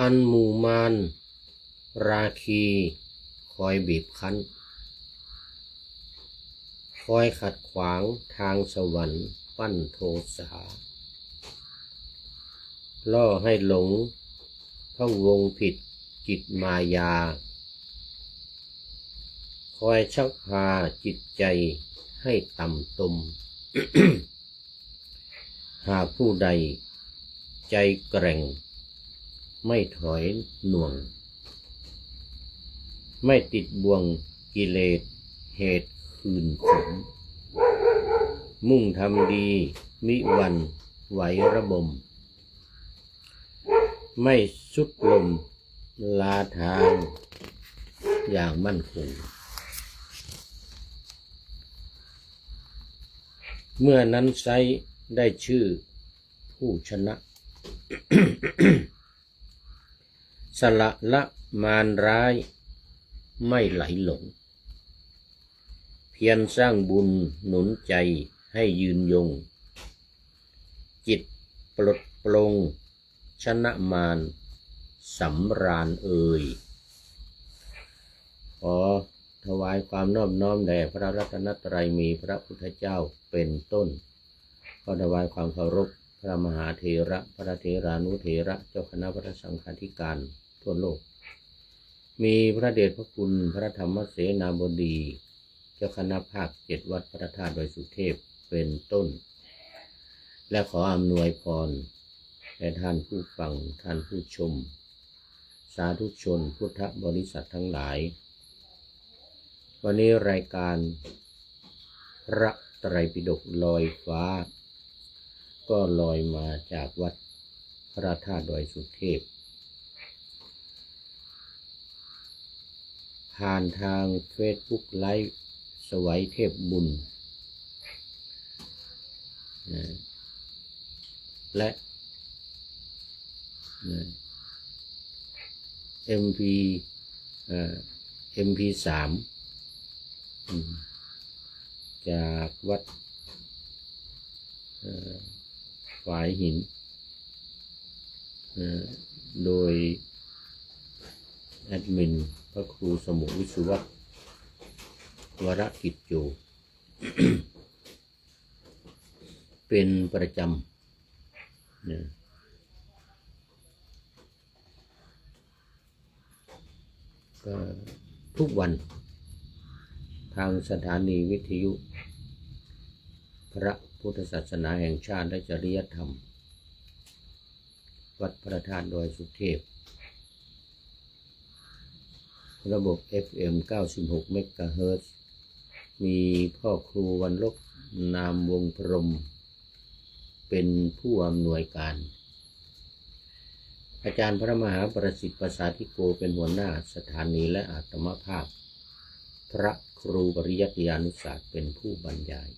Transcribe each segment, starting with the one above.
อันหมู่มารราคีคอยบีบคั้นคอยขัดขวางทางสวรรค์ปั้นโทสะล่อให้หลงพะวงผิดจิตมายาคอยชักพาจิตใจให้ต่ำตม หากผู้ใดใจแกร่งไม่ถอยหน่วงไม่ติดบ่วงกิเลสเหตุคืนขมมุ่งทำดีมิหวั่นไหวระบมไม่สุดลมลาทางอย่างมั่นคงเมื่อนั้นไซได้ชื่อผู้ชนะ สละละมารร้ายไม่ไหลหลงเพียรสร้างบุญหนุนใจให้ยืนยงจิตปลดปลงชนะมารสำราญเอ่ยขอถวายความนอบน้อมแด่พระรัตนตรัยมีพระพุทธเจ้าเป็นต้นขอถวายความเคารพพระมหาเถระพระเถรานุเถระเจ้าคณะพระสังฆาธิการทั่วโลกมีพระเดชพระคุณพระธรรมเสนาบดีเจ้าคณะภาค7วัดพระธาตุดอยสุเทพเป็นต้นและขออำนวยพรแด่ท่านผู้ฟังท่านผู้ชมสาธุชนพุทธบริษัททั้งหลายวันนี้รายการพระไตรปิฎกลอยฟ้าก็ลอยมาจากวัดพระธาตุดอยสุเทพผ่านทางเฟซบุ๊กไลฟ์สวัยเทพบุญและMP3 จากวัดฝายหินโดยแอดมินพระครูสมุวิสุวัฒน์วรกิจโย เป็นประจำก็ทุกวันทางสถานีวิทยุพระพุทธศาสนาแห่งชาติและจริยธรรมวัดพระธาตุดอยสุเทพระบบ FM 96 เมกะเฮิรตซ์มีพ่อครูวรรลบนามวงพรหมเป็นผู้อำนวยการอาจารย์พระมหาประสิทธิ์ประสาธิโกเป็นหัวหน้าสถานีและอาตมภาพพระครูปริยัติยานุศาสตร์เป็นผู้บรรยาย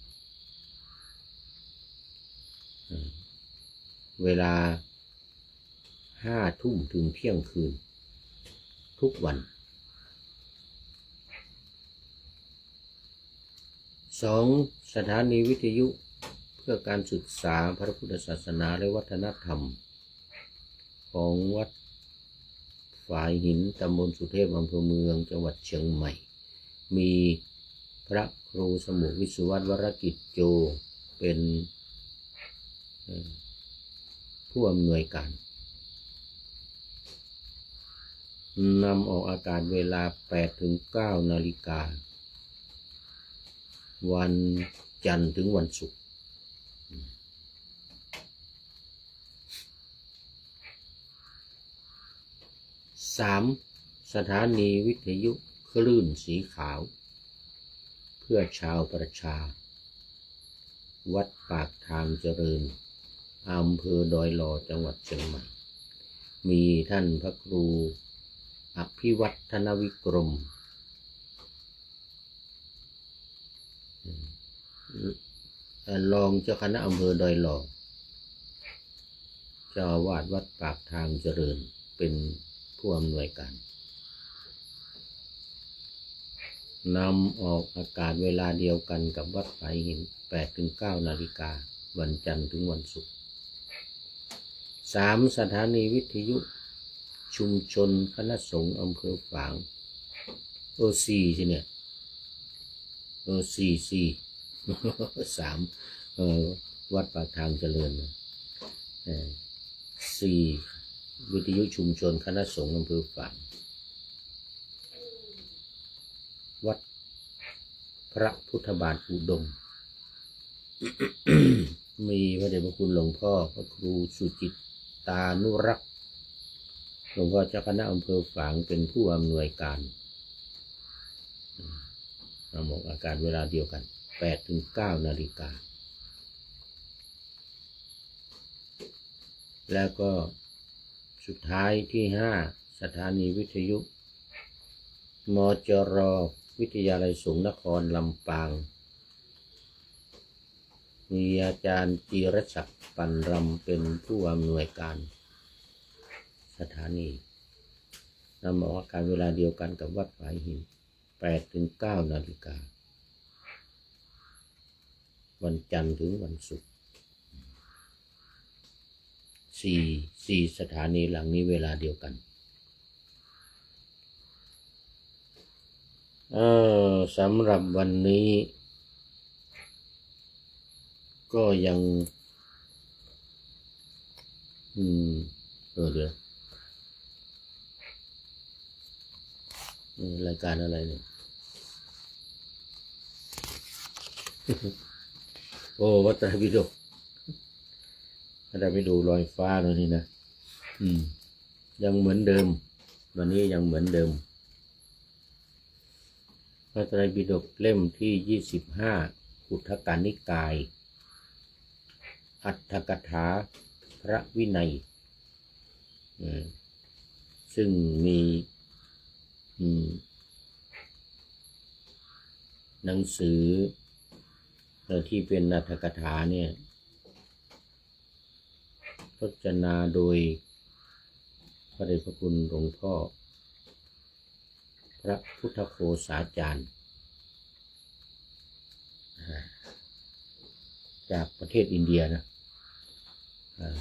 เวลา5 ทุ่มถึงเที่ยงคืนทุกวัน2สถานีวิทยุเพื่อการศึกษาพระพุทธศาสนาและวัฒนธรรมของวัดฝายหินตำบลสุเทพอำเภอเมืองจังหวัดเชียงใหม่มีพระครูสมุวิสุวัฒน์วรกิจโยเป็นผู้อำนวยการนำออกอากาศเวลา 8-9 นาฬิกาวันจันทร์ถึงวันศุกร์3สถานีวิทยุคลื่นสีขาวเพื่อชาวประชาวัดปากทางเจริญอำเภอดอยหล่อจังหวัดเชียงใหม่มีท่านพระครูอภิวัฒนวิกรมรองเจ้าคณะอำเภอดอยหล่อเจ้าอาวาสวัดปากทางเจริญเป็นผู้อำนวยการนำออกอากาศเวลาเดียวกันกับวัดฝายหิน 8-9 นาฬิกาวันจันทร์ถึงวันศุกร์3สถานีวิทยุ ชุมชนคณะสงฆ์อำเภอฝางสี่ใช่เนี่ยสี่สามวัดปากทางเจริญสี่วิทยุชุมชนคณะสงฆ์อำเภอฝางวัดพระพุทธบาทอุดม มีพระเดชพระคุณหลวงพ่อพระครูสุจิตตานุรักษ์หลวงพ่อเจ้าคณะอำเภอฝางเป็นผู้อำนวยการออกอาการเวลาเดียวกัน 8-9 นาฬิกาแล้วก็สุดท้ายที่ 5 สถานีวิทยุมจร.วิทยาลัยสงฆ์นครลำปางมีอาจารย์จิรศักดิ์ปันรำเป็นผู้อำนวยการสถานีนำออกอาการเวลาเดียวกันกับวัดฝายหิน 8-9 นาฬิกาวันจันทร์ถึงวันศุกร์สี่สถานีหลังนี้เวลาเดียวกันสำหรับวันนี้ก็ยังเดี๋ยวรายการอะไรเนี่ย โอ้วัดไตรปิฎกเราไปดูรอยฟ้าแล้วนี่นะยังเหมือนเดิมวันนี้ยังเหมือนเดิมพระไตรปิฎกเล่มที่25อุทธกนิกายอัตถกถาพระวินัยซึ่งมีหนังสือที่เป็นอัตถกถาเนี่ยพจนาโดยพระเดชพระคุณหลวงพ่อพระพุทธโฆษาจารย์จากประเทศอินเดียนะ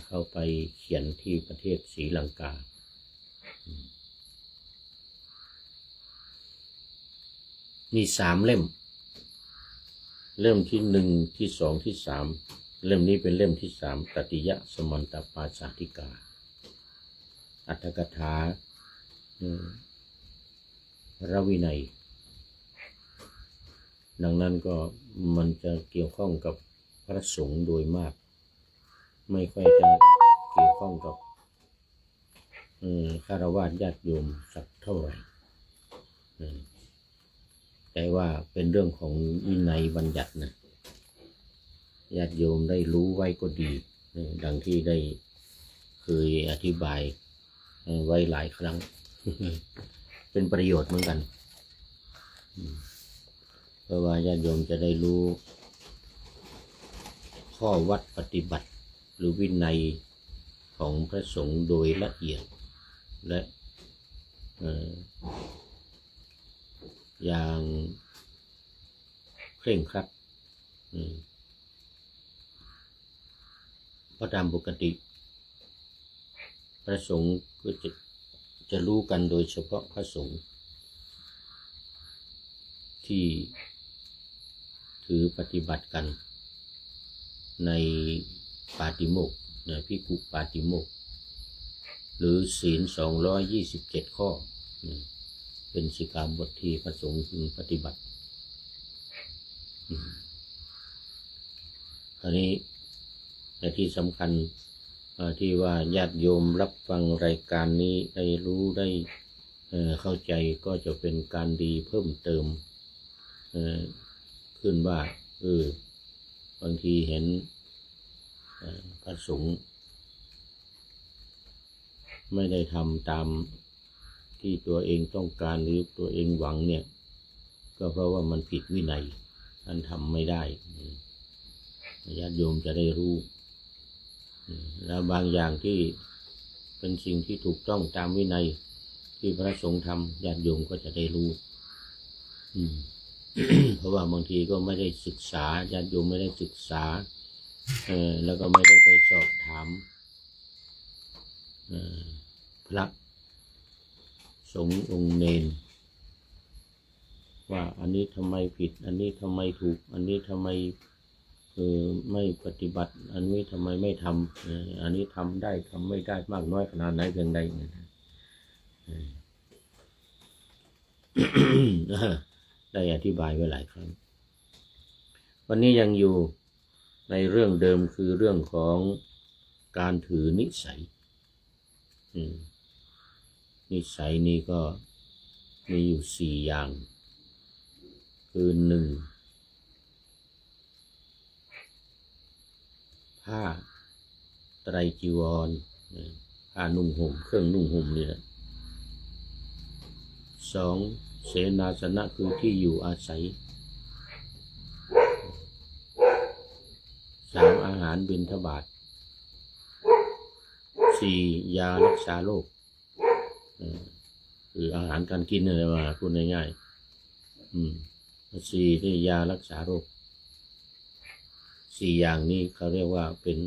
เข้าไปเขียนที่ประเทศศรีลังกามี3 เล่มเล่มที่1ที่2ที่3เล่มนี้เป็นเล่มที่3ตติยสมันตปาสาธิกาอัตถกถาพระวินัยดังนั้นก็มันจะเกี่ยวข้องกับพระสงฆ์โดยมากไม่ค่อยจะเกี่ยวข้องกับฆราวาสญาติโยมสักเท่าไหร่แต่ว่าเป็นเรื่องของวินัยบัญญัตินะญาติโยมได้รู้ไว้ก็ดีดังที่ได้เคยอธิบายไว้หลายครั้ง เป็นประโยชน์เหมือนกันเพราะว่าญาติโยมจะได้รู้ข้อวัดปฏิบัติหรือวินัยของพระสงฆ์โดยละเอียดและอย่างเคร่งครัดเพราะตามปกติพระสงฆ์ก็จะรู้กันโดยเฉพาะพระสงฆ์ที่ถือปฏิบัติกันในปาติโมกข์ภิกขุปาติโมกข์หรือศีล227 ข้อเป็นสิกขาบทที่พระสงฆ์พึงปฏิบัติคราวนี้แต่ที่สำคัญที่ว่าญาติโยมรับฟังรายการนี้ได้รู้ได้เข้าใจก็จะเป็นการดีเพิ่มเติมขึ้นว่าบางทีเห็นพระสงฆ์ไม่ได้ทำตามที่ตัวเองต้องการหรือตัวเองหวังเนี่ยก็เพราะว่ามันผิดวินัยท่านทำไม่ได้ญาติโยมจะได้รู้แล้วบางอย่างที่เป็นสิ่งที่ถูกต้องตามวินัยที่พระสงฆ์ทำญาติโยมก็จะได้รู้ เพราะว่าบางทีก็ไม่ได้ศึกษาญาติโยมไม่ได้ศึกษาแล้วก็ไม่ได้ไปสอบถามพระ สงฆ์องค์เนนว่าอันนี้ทำไมผิดอันนี้ทำไมถูกอันนี้ทำไมไม่ปฏิบัติอันนี้ทำไมไม่ทำอันนี้ทำได้ทำไม่ได้มากน้อยขนาดไหนเพียงใดได้อธิบายไว้หลายครั้งวันนี้ยังอยู่ในเรื่องเดิมคือเรื่องของการถือนิสัยนิสัยนี้ก็มีอยู่4 อย่างคือ1ผ้าไตรจีวรผ้านุ่งห่มเครื่องนุ่งห่มนี่แหละ2เสนาสนะคือที่อยู่อาศัย3อาหารบิณฑบาต4ยารักษาโรคคืออาหารการกินอะไรมาพูดง่ายๆ4ที่ยารักษาโรค4อย่างนี้เขาเรียกว่าเป็น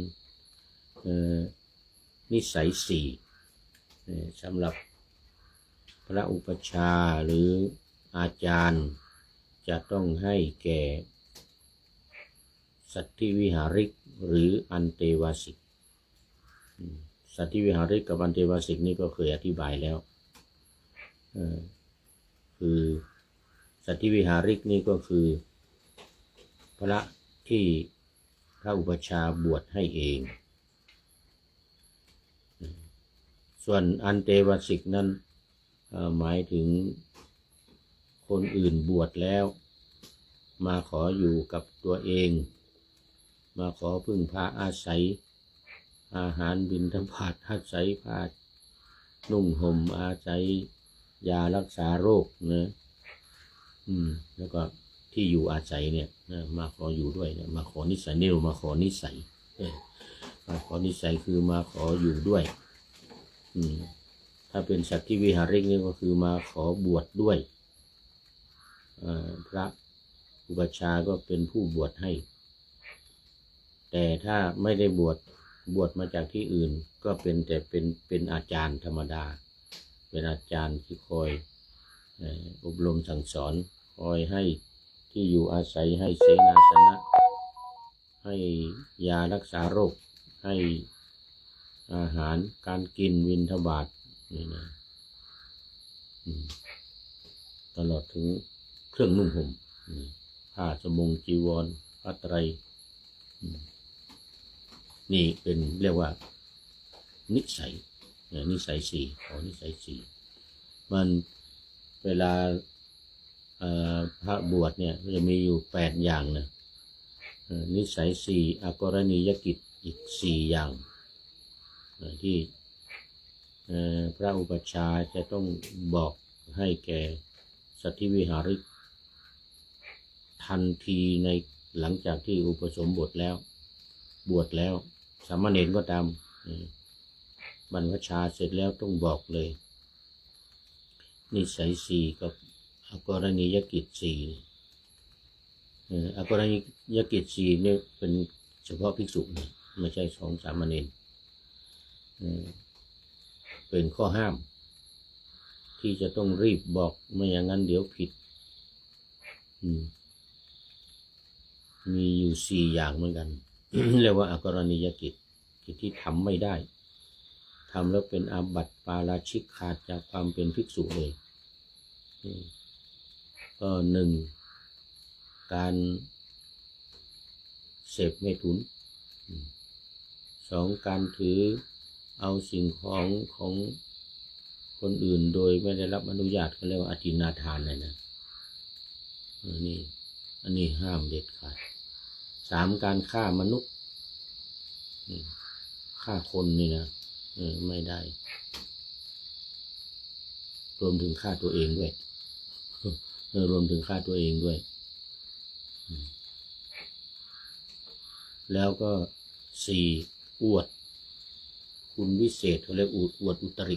นิสัย4สำหรับพระอุปัชฌาย์หรืออาจารย์จะต้องให้แก่สัตถิวิหาริกหรืออันเตวาสิกสัตถิวิหาริกกับอันเตวาสิกนี่ก็เคยอธิบายแล้วคือสัตถิวิหาริกนี่ก็คือพระที่พระอุปัชฌาย์บวชให้เองส่วนอันเตวาสิกนั้นหมายถึงคนอื่นบวชแล้วมาขออยู่กับตัวเองมาขอพึ่งพาอาศัยอาหารบิณฑบาตอาศัยผ้านุ่งห่มอาศัยยารักษาโรคนะแล้วก็ที่อยู่อาศัยเนี่ยมาขออยู่ด้วยนะมาขอนิสัยนี่มาขอนิสัยมาขอนิสัยคือมาขออยู่ด้วยถ้าเป็นสัตถิวิหาริกนี่ก็คือมาขอบวชด้วยพระอุปัชฌาย์ก็เป็นผู้บวชให้แต่ถ้าไม่ได้บวชมาจากที่อื่นก็เป็นอาจารย์ธรรมดาเป็นอาจารย์ที่คอยอบรมสั่งสอนคอยให้ที่อยู่อาศัยให้เสนาสนะให้ยารักษาโรคให้อาหารการกินบิณฑบาตนี่นะตลอดถึงเครื่องนุ่งห่มผ้าสบงจีวรผ้าไตรนี่เป็นเรียกว่านิสัย4ขอนิสัย4มันเวลาพระบวชเนี่ยจะมีอยู่8อย่างนะนิสัย4อกรณียกิจอีก4อย่างที่พระอุปัชฌาย์จะต้องบอกให้แก่สัตถิวิหาริกทันทีในหลังจากที่อุปสมบทแล้วบวชแล้วสามเณรก็ตามบรรพชาเสร็จแล้วต้องบอกเลยนิสัย4กับอกรณียกิจ4อกรณียกิจ4เนี่ยเป็นเฉพาะภิกษุนะไม่ใช่ของสามเณรเป็นข้อห้ามที่จะต้องรีบบอกไม่อย่างนั้นเดี๋ยวผิดมีอยู่4อย่างเหมือนกัน เรียกว่าอกรณียกิจที่ทำไม่ได้ทำแล้วเป็นอาบัติปาราชิกขาดจากความเป็นภิกษุเลยก็1การเสพเมถุน2การถือเอาสิ่งของคนอื่นโดยไม่ได้รับอนุญาตเขาเรียกว่าอทินนาทานเลยนะอันนี้ห้ามเด็ดขาด3การฆ่ามนุษย์ฆ่าคนนี่นะไม่ได้รวมถึงฆ่าตัวเองด้วยแล้วก็4อวดคุณวิเศษเขาเรียกอวดอุตริ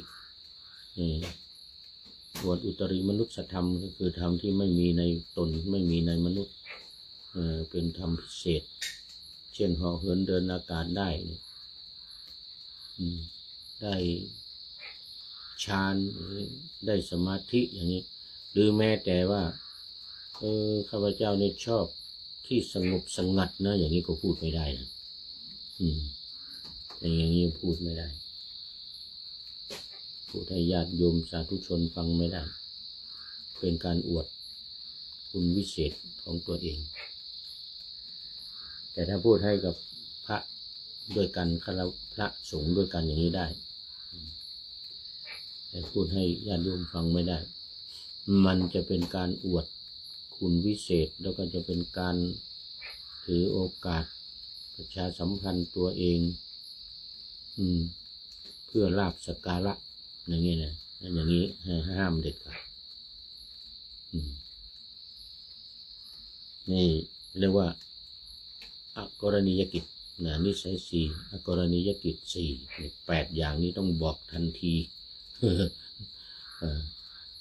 อวดอุตริมนุษยธรรมก็คือธรรมที่ไม่มีในตนไม่มีในมนุษย์เป็นธรรมพิเศษเช่นเหาะเหินเดินอากาศได้ ฌานได้สมาธิอย่างนี้หรือแม้แต่ว่าข้าพเจ้าเนี่ยชอบที่สงบสงัดนะอย่างนี้ก็พูดไม่ได้นะอย่างนี้พูดไม่ได้พูดให้ญาติโยมสาธุชนฟังไม่ได้เป็นการอวดคุณวิเศษของตัวเองแต่ถ้าพูดให้กับพระด้วยกันคารวะพระสงฆ์ด้วยกันอย่างนี้ได้แต่พูดให้ญาติโยมฟังไม่ได้มันจะเป็นการอวดคุณวิเศษแล้วก็จะเป็นการถือโอกาสประชาสัมพันธ์ตัวเองเพื่อลาภสักการะอย่างนี้นะอย่างนี้ห้ามเด็ดขาดนี่เรียกว่าอกรณียกิจนิสัยสี่อกรณียกิจ8อย่างนี้ต้องบอกทันที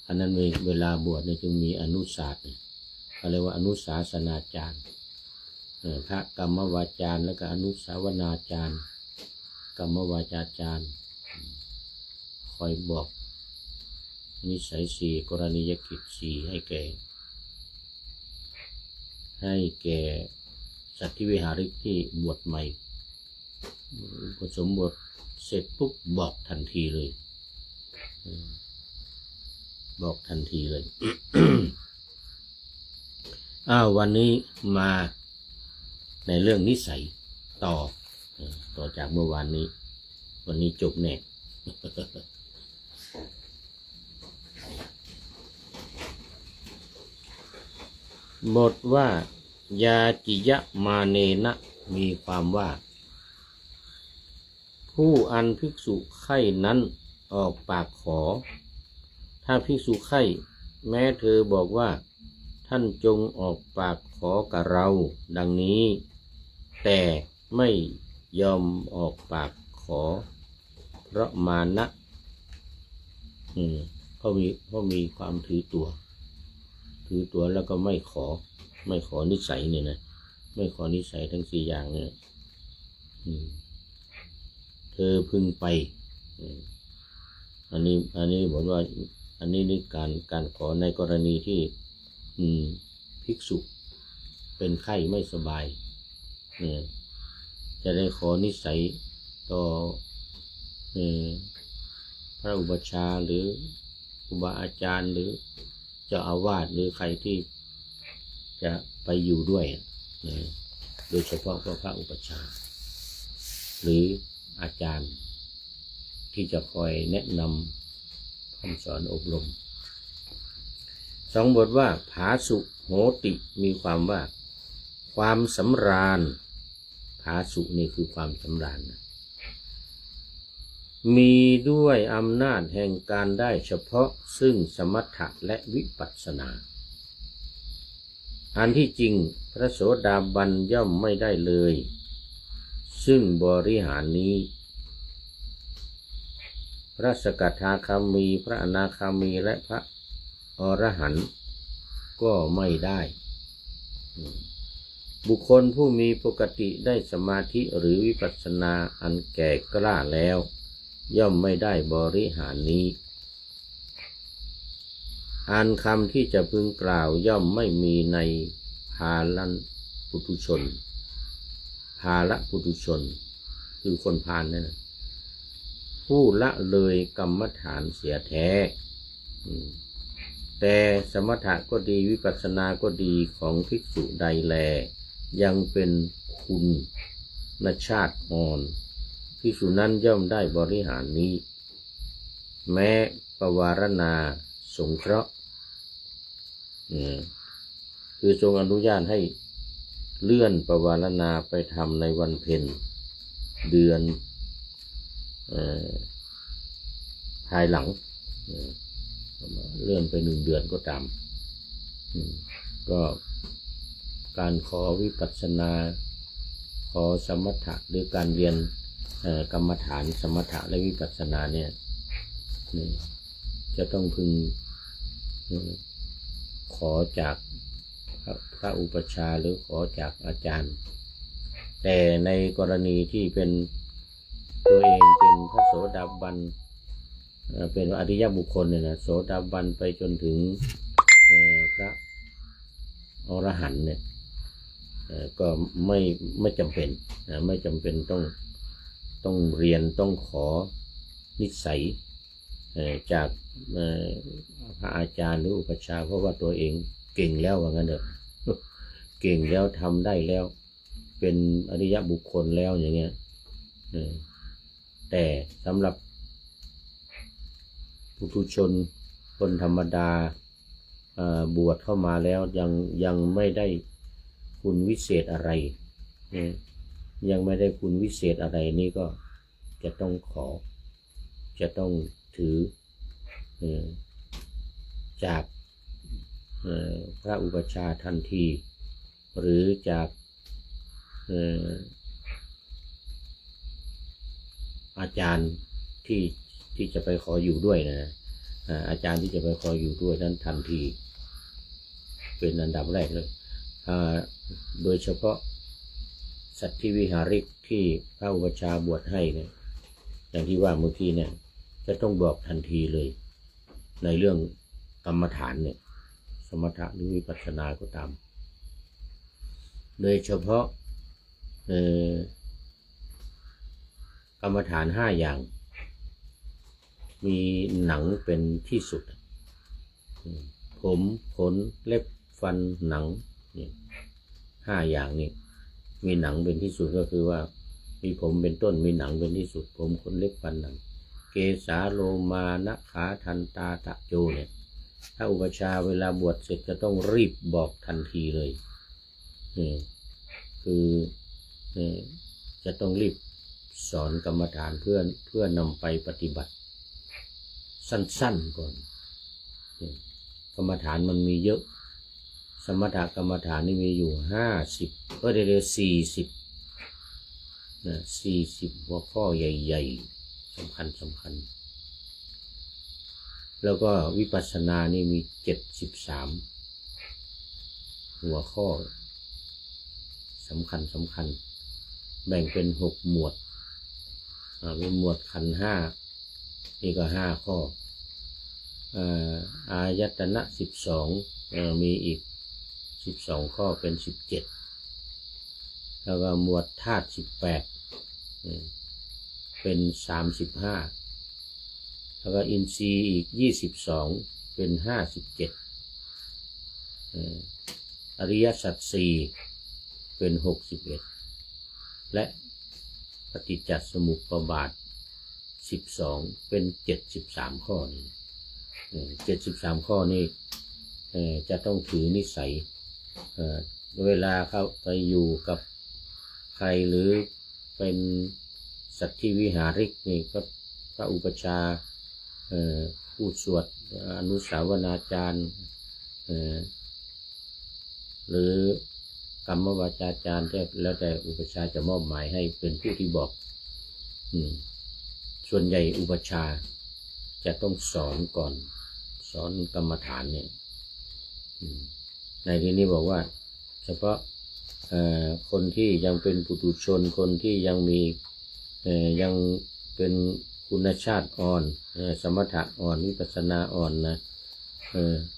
อันนั้นเวลาบวชเนี่ยจึงมีอนุศาสตร์เขาเรียกว่าอนุสาสนาจารย์พระกรรมวาจารย์แล้วก็อนุสาวนาจารย์กรรมวาจาจารย์คอยบอกนิสัยสี่กรณียกิจสี่ให้แก่สัตธิวิหาริกที่บวชใหม่ผสมบทเสร็จปุ๊บบอกทันทีเลยบอกทันทีเลย วันนี้มาในเรื่องนิสัยต่อจากเมื่อวานนี้วันนี้จบแน่ บทว่ายาจิยะมาเนนะมีความว่าผู้อันภิกษุไข่นั้นออกปากขอถ้าภิกษุไข่แม้เธอบอกว่าท่านจงออกปากขอกับเราดังนี้แต่ไม่ยอมออกปากขอเพราะมานะเพราะมีความถือตัวแล้วก็ไม่ขอนิสัยเนี่ยนะไม่ขอนิสัยทั้ง4อย่างเนี่ยเธอพึงไปอันนี้บอกว่าอันนี้นี่การขอในกรณีที่ภิกษุเป็นไข้ไม่สบายเนี่ยจะได้ขอนิสัยต่อพระอุปัชฌาย์หรือครูบาอาจารย์หรือเจ้าอาวาสหรือใครที่จะไปอยู่ด้วยโดยเฉพาะพระอุปัชฌาย์หรืออาจารย์ที่จะคอยแนะนำคำสอนอบรม2 บทว่าผาสุโหติมีความว่าความสำราญผาสุนี่คือความสำราญมีด้วยอำนาจแห่งการได้เฉพาะซึ่งสมถะและวิปัสสนาอันที่จริงพระโสดาบันย่อมไม่ได้เลยซึ่งบริหารนี้พระสกทาคามีพระอนาคามีและพระอรหันต์ก็ไม่ได้บุคคลผู้มีปกติได้สมาธิหรือวิปัสสนาอันแก่กล้าแล้วย่อมไม่ได้บริหารนี้อันคำที่จะพึงกล่าวย่อมไม่มีในภาละปุถุชนคือคนพาลนั่นนะผู้ละเลยกรรมฐานเสียแท้แต่สมถะก็ดีวิปัสสนาก็ดีของภิกษุใดแลยังเป็นคุณชาติอ่อนภิกษุนั้นย่อมได้บริหารนี้แม้ปวารณาสงเคราะห์คือทรงอนุญาตให้เลื่อนปวารณาไปทำในวันเพ็ญเดือนภายหลังเลื่อนไป1 เดือนก็ตามก็การขอวิปัสสนาขอสมถะหรือการเรียนกรรมฐานสมถะและวิปัสสนาเนี่ยจะต้องพึงขอจากพระอุปัชฌาย์หรือขอจากอาจารย์แต่ในกรณีที่เป็นตัวเองเป็นพระโสดาบัน เป็นอริยบุคคลเนี่ยนะโสดาบันไปจนถึงพระอรหันต์เนี่ยก็ไม่จำเป็นไม่จำเป็นต้องเรียนต้องขอนิสัยจากพระอาจารย์หรืออุปชฌาย์เพราะว่าตัวเองเก่งแล้วว่างั้นเถอะเก่งแล้วทำได้แล้วเป็นอริยบุคคลแล้วอย่างเงี้ยแต่สำหรับปุถุชนคนธรรมดาบวชเข้ามาแล้วยังไม่ได้คุณวิเศษอะไรยังไม่ได้คุณวิเศษอะไรนี่ก็จะต้องจะต้องถือจากพระอุปัชฌาย์ทันทีหรือจากอาจารย์ที่จะไปขออยู่ด้วยนะอาจารย์ที่จะไปขออยู่ด้วยนั้นทันทีเป็นอันดับแรกเลยโดยเฉพาะสัตธิวิหาริกที่พระอุปัชฌาย์บวชให้เนี่ยอย่างที่ว่าเมื่อกี้เนี่ยจะต้องบอกทันทีเลยในเรื่องกรรมฐานเนี่ยสมถะหรือวิปัสสนาก็ตามโดยเฉพาะกรรมฐาน5อย่างมีหนังเป็นที่สุดผมขนเล็บฟันหนังเนี่ย5อย่างนี้มีหนังเป็นที่สุดก็คือว่ามีผมเป็นต้นมีหนังเป็นที่สุดผมขนเล็บฟันหนังเกสาโลมานะขาทันตาตะโจเนี่ยถ้าอุปัชฌาย์เวลาบวชเสร็จจะต้องรีบบอกทันทีเลยคือจะต้องรีบสอนกรรมฐานเพื่อนำไปปฏิบัติสั้นๆก่อนกรรมฐานมันมีเยอะสมถกรรมฐานนี่มีอยู่50ก็ได้40หัวข้อใหญ่ๆสำคัญแล้วก็วิปัสสนานี่มี73หัวข้อสำคัญแบ่งเป็น6หมวดเป็นหมวดขันธ์5นี่ก็5ข้ออายตนะ12มีอีก12ข้อเป็น17แล้วก็หมวดธาตุ18เป็น35แล้วก็อินทรีย์อีก22เป็น57อริยสัจ4เป็น61และปฏิจจสมุปบาท12เป็น73ข้อนี่73ข้อนี่จะต้องถือนิสัยเวลาเข้าไปอยู่กับใครหรือเป็นสัตธิวิหาริกนี่ก็พระอุปัชฌาย์พูดสวดอนุสาวนาจารย์หรือกรรมวาจาจารย์แล้วแต่อุปัชฌาย์จะมอบหมายให้เป็นผู้ที่บอกส่วนใหญ่อุปัชฌาย์จะต้องสอนก่อนสอนกรรมฐานเนี่ยในที่นี้บอกว่าเฉพาะคนที่ยังเป็นปุถุชนคนที่ยังมียังเป็นคุณชาติอ่อนสมถะอ่อนวิปัสสนาอ่อนนะ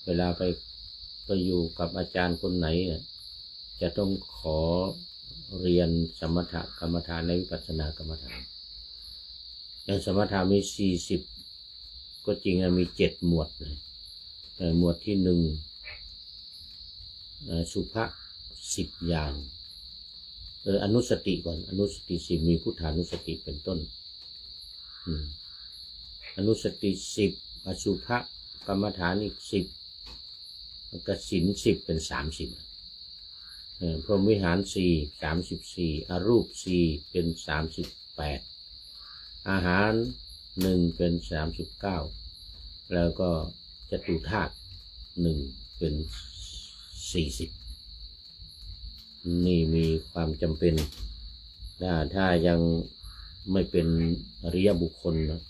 เวลาไปอยู่กับอาจารย์คนไหนจะต้องขอเรียนสมถกรรมฐานในวิปัสสนากรรมฐานอย่างสมถะมี40ก็จริงมี7หมวดเลยหมวดที่1สุภะ10อย่างอนุสติก่อนอนุสติ10มีพุทธานุสติเป็นต้นอนุสติ10อสุภะกรรมฐานอีก10กสิณ10เป็น30พรหมวิหาร34อรูป4เป็น38อาหาร1เป็น39แล้วก็จตุธาตุ1เป็น40นี่มีความจำเป็นถ้ายังไม่เป็นอริยบุคคลนะ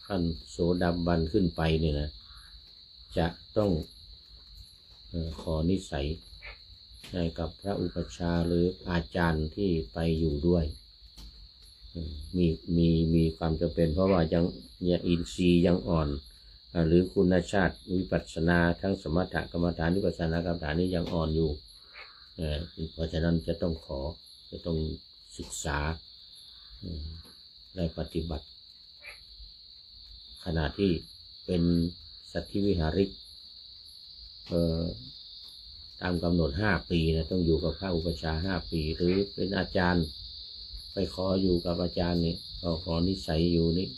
ขั้นโสดาบันขึ้นไปเนี่ยนะจะต้องขอนิสัยให้กับพระอุปัชฌาย์หรืออาจารย์ที่ไปอยู่ด้วย มีมีความจำเป็นเพราะว่ายังอินทรีย์ยังอ่อนหรือคุณชาติวิปัสสนาทั้งสมถกรรมฐานวิปัสสนากรรมฐานนี้ยังอ่อนอยู่เพราะฉะนั้นจะต้องศึกษาได้ปฏิบัติขณะที่เป็นสัตธิวิหาริกตามกำหนด5 ปีนะต้องอยู่กับพระอุปัชฌาย์5 ปีหรือเป็นอาจารย์ไปขออยู่กับอาจารย์นี่ก็ขอนิสัยอยู่นี่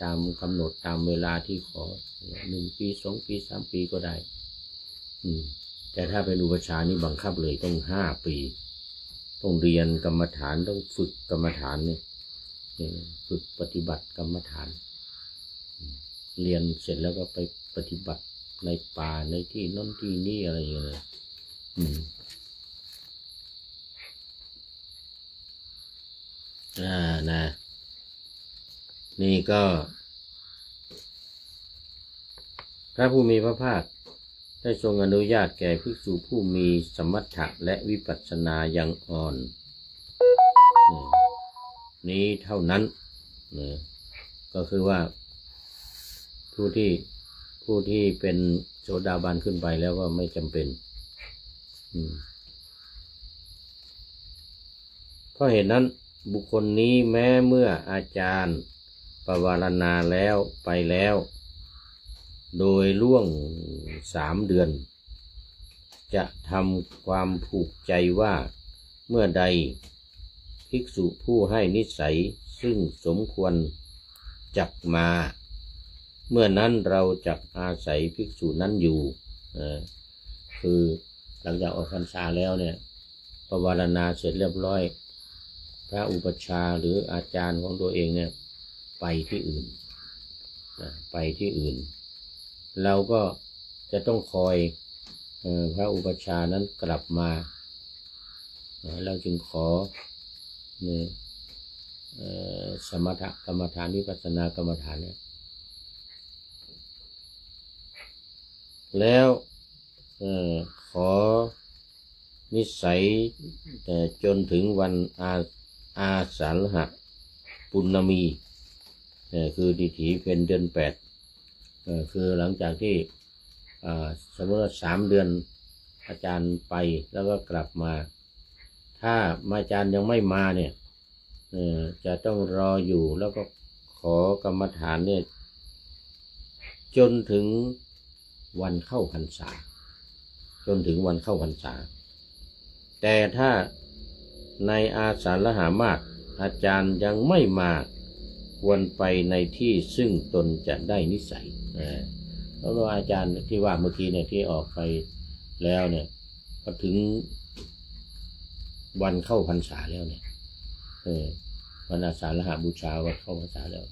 ตามกำหนดตามเวลาที่ขอ1 ปี 2 ปี 3 ปีก็ได้แต่ถ้าเป็นอุปัชฌาย์นี่บังคับเลยต้อง5 ปีต้องเรียนกรรมฐานต้องฝึกกรรมฐานนี่ฝึกปฏิบัติกรรมฐานเรียนเสร็จแล้วก็ไปปฏิบัติในป่าในที่นั่นที่นี่อะไรอย่างเงี้ยนะนี่ก็พระผู้มีพระภาคได้ทรงอนุญาตแก่ภิกษุผู้มีสมถะและวิปัสสนายังอ่อนนี้เท่านั้นก็คือว่าผู้ที่เป็นโสดาบันขึ้นไปแล้วก็ไม่จำเป็นเพราะเหตุนั้นบุคคลนี้แม้เมื่ออาจารย์ปวารณาแล้วไปแล้วโดยล่วง3 เดือนจะทำความผูกใจว่าเมื่อใดภิกษุผู้ให้นิสัยซึ่งสมควรจักมาเมื่อนั้นเราจักอาศัยภิกษุนั้นอยู่คือหลังจากออกพรรษาแล้วเนี่ยปวารณาเสร็จเรียบร้อยพระอุปัชฌาย์หรืออาจารย์ของตัวเองเนี่ยไปที่อื่นเราก็จะต้องคอยพระอุปัชฌาย์นั้นกลับมาเราจึงขอสมถกรรมฐานวิปัสสนากรรมฐานเนี่ยแล้วขอนิสัยจนถึงวันอาสาฬหปุณณมีคือดิถีเพ็ญเดือน 8คือหลังจากที่สมมติว่า3 เดือนอาจารย์ไปแล้วก็กลับมาถ้าอาจารย์ยังไม่มาเนี่ยจะต้องรออยู่แล้วก็ขอกรรมฐานเนี่ยจนถึงวันเข้าพรรษาแต่ถ้าในอาสาฬหมาสอาจารย์ยังไม่มาควรไปในที่ซึ่งตนจะได้นิสัยแล้วอาจารย์ที่ว่าเมื่อกี้เนี่ยที่ออกไปแล้วเนี่ยพอถึงวันเข้าพรรษาแล้วเนี่ยวันอาสาฬหบูชาวันเข้าพรรษาแล้ว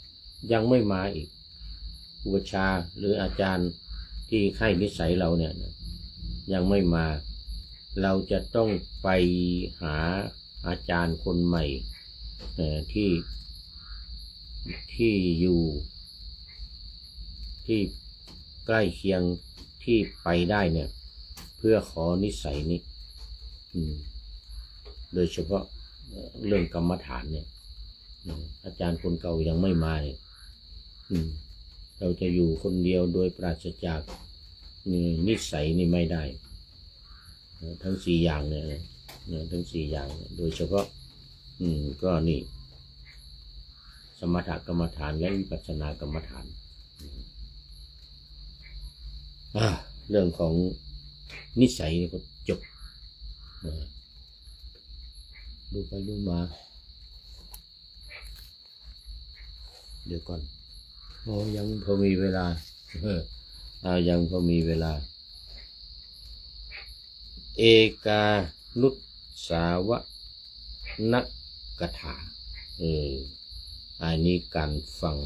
ยังไม่มาอีกอุปัชฌาย์หรืออาจารย์ที่ให้นิสัยเราเนี่ยยังไม่มาเราจะต้องไปหาอาจารย์คนใหม่ที่อยู่ที่ใกล้เคียงที่ไปได้เนี่ยเพื่อขอนิสัยนี้โดยเฉพาะเรื่องกรรมฐานเนี่ยอาจารย์คนเก่ายังไม่มาเนี่ยเราจะอยู่คนเดียวโดยปราศจากนิสัยนี่ไม่ได้ทั้ง4 อย่างเนี่ยทั้ง4 อย่างโดยเฉพาะก็นี่สมถกรรมฐานและวิปัสสนากรรมฐานเรื่องของนิสัยนี่ก็จบดูไปดูมาเดี๋ยวก่อนยังพอมีเวลายังพอมีเวลาเอกานุสสาวนักกถาอันนี้การฟัง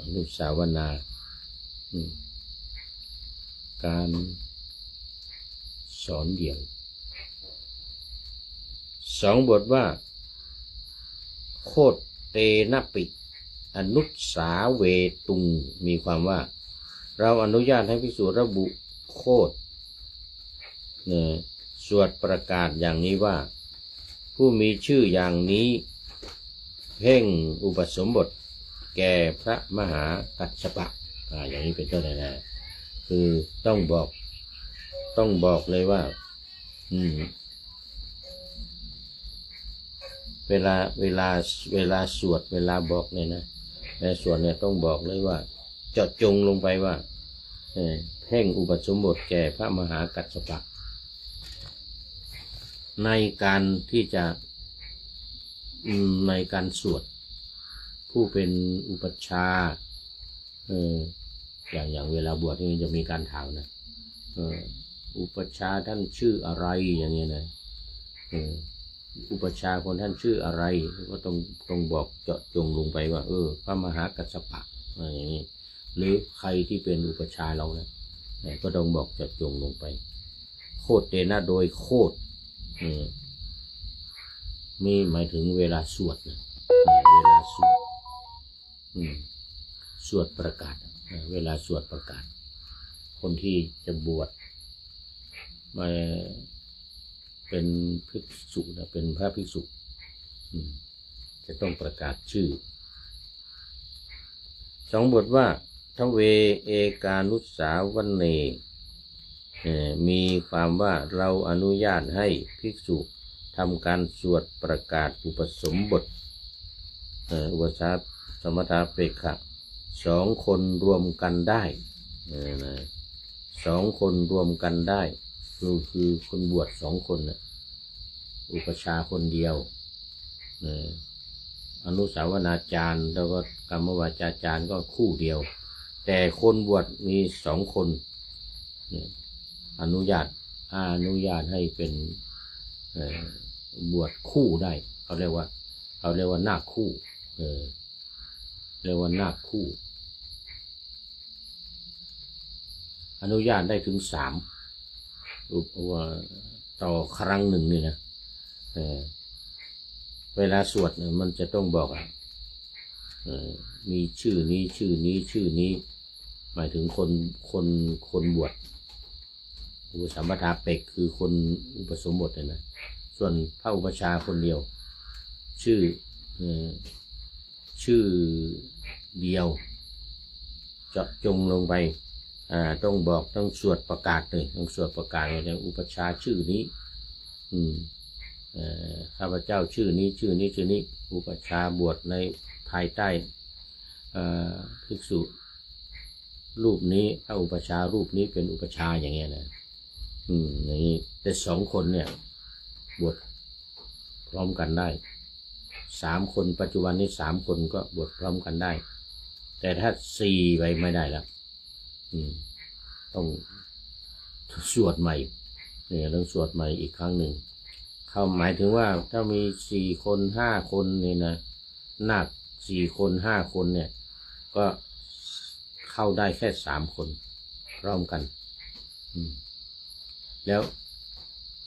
อนุสาวนาการสอนเดี่ยว2 บทว่าโคตเตนะปิอนุสสาเวตุงมีความว่าเราอนุญาตให้ภิกษุระบุโคตสวดประกาศอย่างนี้ว่าผู้มีชื่ออย่างนี้ เพ่งอุปสมบทแก่พระมหากัสสปะอย่างนี้เป็นต้นนะคือต้องบอกเลยว่าเวลาสวดเวลาบอกเนี่ยนะในส่วนเนี่ยต้องบอกเลยว่าเจาะจงลงไปว่าเพ่งอุปสมบทแก่พระมหากัสสปะในการที่จะในการสวดผู้เป็นอุปัชฌาย์อย่างเวลาบวชนี่จะมีการถามนะอุปัชฌาย์ท่านชื่ออะไรอย่างเงี้ยนะอุปัชฌาย์คนท่านชื่ออะไรก็ต้องบอกเจาะจงลงไปว่าพระมหากัสสปะอย่างนี้หรือใครที่เป็นอุปัชฌาย์เรานะก็ต้องบอกเจาะจงลงไปโคตรเตนะโดยโคตรมีหมายถึงเวลาสวดนะเวลาสวดประกาศเวลาสวดประกาศคนที่จะบวชมาเป็นภิกษุนะเป็นพระภิกษุจะต้องประกาศชื่อสองบทว่าทเวเอกานุสาวเนมีความว่าเราอนุญาตให้ภิกษุทำการสวดประกาศอุปสมบทอุปสาสมถาเปกขะ2 คนรวมกันได้2 คนรวมกันได้คือคนบวช2 คนนะอุปชฌาย์คนเดียวอนุสาวนาจารย์แล้วก็กรรมวาจาจารย์ก็คู่เดียวแต่คนบวชมี2 คนอนุญาตให้เป็นบวชคู่ได้เขาเรียกว่านาคคู่เรียกว่านาคคู่อนุญาตได้ถึง3ว่าต่อครั้งหนึ่งนี่นะเวลาสวดมันจะต้องบอกมีชื่อนี้หมายถึงคนบวชอุปสัมปทาเปกคือคนอุปสมบทนะส่วนพระอุปชฌาย์คนเดียวชื่อเดียวเจาะจงลงไปต้องบอกต้องสวดประกาศเลยต้องสวดประกาศว่าอุปชฌาย์ชื่อนี้ข้าพเจ้าชื่อนี้อุปชฌาย์บวชในภายใต้ภิกษุรูปนี้พระอุปชฌาย์รูปนี้เป็นอุปชฌาย์อย่างเงี้ยนะอย่างนี้แต่2 คนเนี่ยบวชพร้อมกันได้3 คนปัจจุบันนี้3 คนก็บวชพร้อมกันได้แต่ถ้า4ไปไม่ได้แล้วต้องสวดใหม่ต้องสวดใหม่อีกครั้งหนึ่งเขาหมายถึงว่าถ้ามี4 คน5 คนเนี่ยนะนาค4 คน 5 คนเนี่ยก็เข้าได้แค่3 คนพร้อมกันแล้ว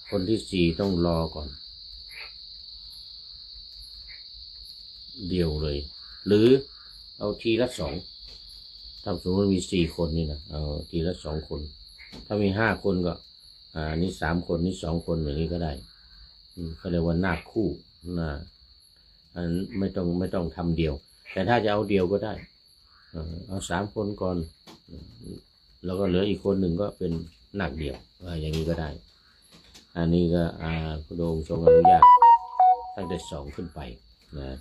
คนที่4ต้องรอก่อนเดียวเลยหรือเอาทีละ2ถ้าสมมติมี4 คนนี่นะเอาทีละ2 คนถ้ามี5 คนก็นี่3 คนนี่2 คนอย่างนี้ก็ได้เขาเรียกว่านาคคู่ไม่ต้องทำเดียวแต่ถ้าจะเอาเดียวก็ได้เอา3 คนก่อนแล้วก็เหลืออีกคนหนึ่งก็เป็นนาคเดียวอย่างนี้ก็ได้อันนี้ก็พระองค์ทรงอนุญาตตั้งแต่2 ขึ้นไปนะ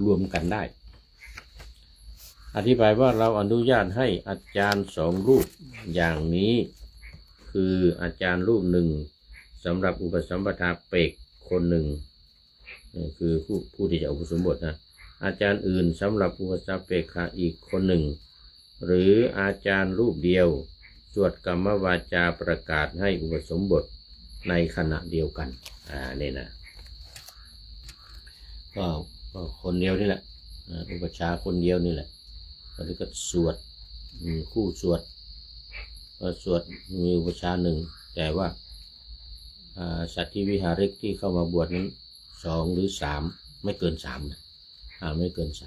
รวมกันได้อธิบายว่าเราอนุญาตให้อาจารย์2 รูปอย่างนี้คืออาจารย์รูปหนึ่งสำหรับอุปสัมปทาเปกคนหนึ่งคือผู้ที่จะอุปสมบทนะอาจารย์อื่นสำหรับอุปสัมปทาเปกอีกคนหนึ่งหรืออาจารย์รูปเดียวสวดกรรมวาจาประกาศให้อุปสมบทในขณะเดียวกันนี่นะก็คนเดียวนี่แหละอุปชฌาย์คนเดียวนี่แหละแล้วก็สวดคู่สวดมีอุปชฌาย์1แต่ว่าสัตถิวิหาริกที่เข้ามาบวชนั้น2 หรือ 3ไม่เกิน3นะไม่เกิน3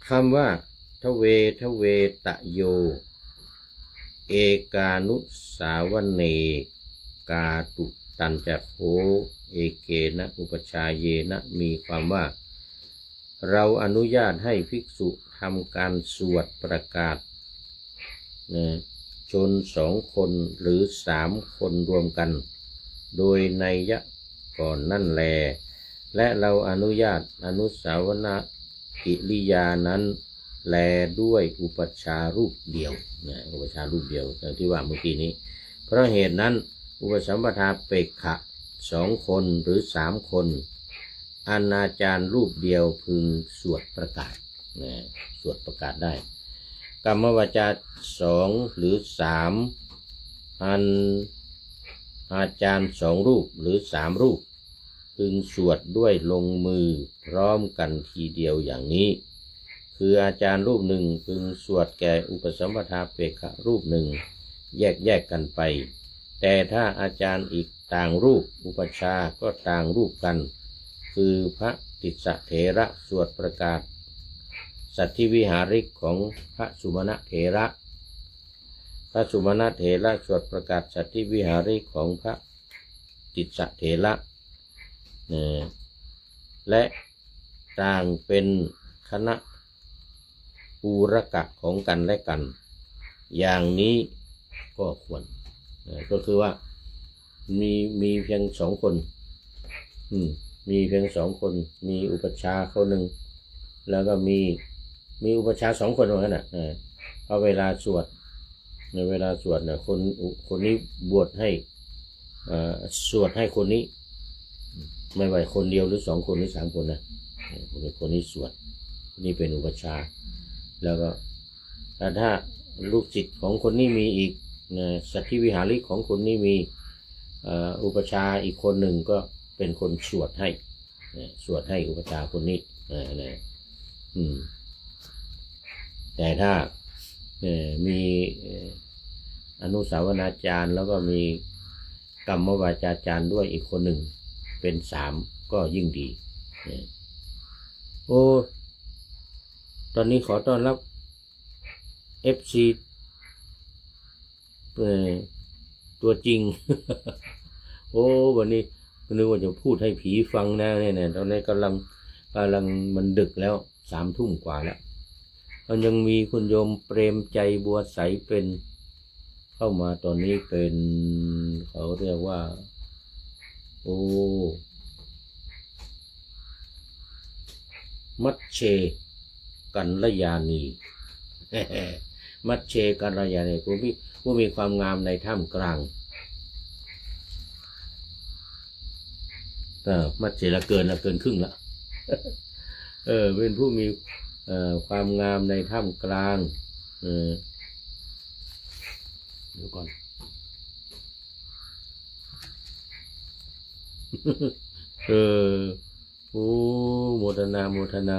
คำว่าทเวตะโยเอกานุสาวเน กาตุตันจะโหเอเกนะอุปชาเยนะมีความว่าเราอนุญาตให้ภิกษุทำการสวดประกาศชน2 คนหรือ3 คนรวมกันโดยนัยยะก่อนนั่นแลและเราอนุญาตอนุสาวนากิริยานั้นแลด้วยอุปชารูปเดียวอุปชารูปเดียวอย่างที่ว่าเมื่อกี้นี้เพราะเหตุนั้นอุปสัมปทาเปกขะ2 คนหรือ3 คนอนาจารรูปเดียวพึงสวดประกาศสวดประกาศได้กรรมวาจา2 หรือ 3อันอาจารย์2 รูปหรือ3 รูปพึงสวดด้วยลงมือพร้อมกันทีเดียวอย่างนี้คืออาจารย์รูปหนึ่งพึงสวดแก่อุปสัมปทาเปกขะรูปหนึ่งแยกกันไปแต่ถ้าอาจารย์อีกต่างรูปอุปชาก็ต่างรูปกันคือพระติสสะเถระสวดประกาศสัทธิวิหาริกของพระสุมาณเถระพระสุมาณเถระสวดประกาศสัทธิวิหาริกของพระติสสะเถระและต่างเป็นคณะปูรกะของกันและกันอย่างนี้ก็ควรก็คือว่ามีเพียง2 คนมีเพียง2 คนมีอุปชา1 คนแล้วก็มีอุปชา2 คนเหมือนกันพอเวลาสวดในเวลาสวดเนี่ยคนนี้บวชให้สวดให้คนนี้ไม่ว่าคนเดียวหรือ2 คนหรือ3 คนนะคนนี้สวดนี่เป็นอุปชาแล้วก็ถ้าลูกศิษย์ของคนนี้มีอีกสัทธิวิหาริกของคนนี้มีอุปชาอีกคนหนึ่งก็เป็นคนสวดให้อุปชาคนนี้แต่ถ้ามีอนุสาวนาจารย์แล้วก็มีกรรมวาจาจารย์ด้วยอีกคนหนึ่งเป็น3ก็ยิ่งดีโอ้ตอนนี้ขอต้อนรับ FC ตัวจริง โอ้วันนี้นึกว่าจะพูดให้ผีฟังนะเนี่ยตอนนี้กำลังมันดึกแล้ว3 ทุ่มกว่าแล้วมันยังมีคุณโยมเปรมใจบัวใสเป็นเข้ามาตอนนี้เป็นเขาเรียกว่าโอ้มัชเชกัลยาณี มัชเชกัลยาณีผู้มีความงามในท่ามกลางมัชเชละเกินครึ่งละ เป็นผู้มีความงามในท่ามกลางเดี๋ยวก่อนโอ้โมทนา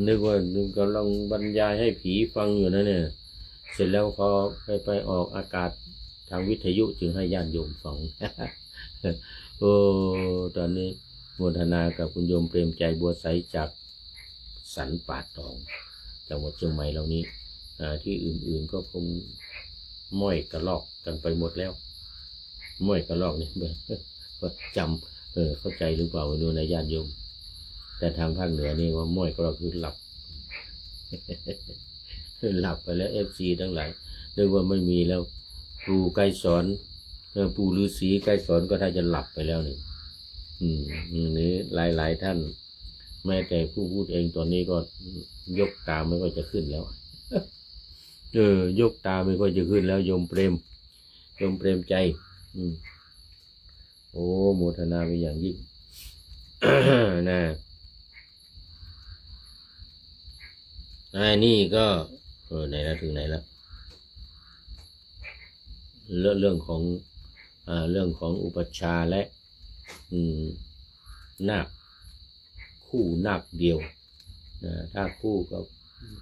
นึกว่ากำลังบรรยายให้ผีฟังอยู่นะเนี่ยเสร็จแล้วพอไปออกอากาศทางวิทยุจึงให้ญาติโยมฟัง โอ้ตอนนี้โมทนากับคุณโยมเปรมใจบัวใสจากสันป่าตองจังหวัดเชียงใหม่เหล่านี้ที่อื่นๆก็คงม้อยกระลอกกันไปหมดแล้วม้อยกระลอกนี่จำเข้าใจหรือเปล่าดูในญาติโยมแต่ทางภาคเหนือนี่ว่าม้อยกระลอกคือหลับ หลับไปแล้ว FC ทั้งหลายเรียกว่าไม่มีแล้วปู่ไกรสอนปู่ฤาษีไกรสอนก็ถ้าจะหลับไปแล้วนี่นี่หลายท่านแม้แต่ผู้พูดเองตอนนี้ก็ยกตาไม่ค่อยจะขึ้นแล้ว ยกตาไม่ค่อยจะขึ้นแล้วโยมเปรมใจโอ้โมทนาไปอย่างยิ่ง นะนี่ก็ไหนแล้วถึงไหนแล้วเรื่องของอุปชฌาย์และนาคคู่นาคเดียวถ้าคู่ก็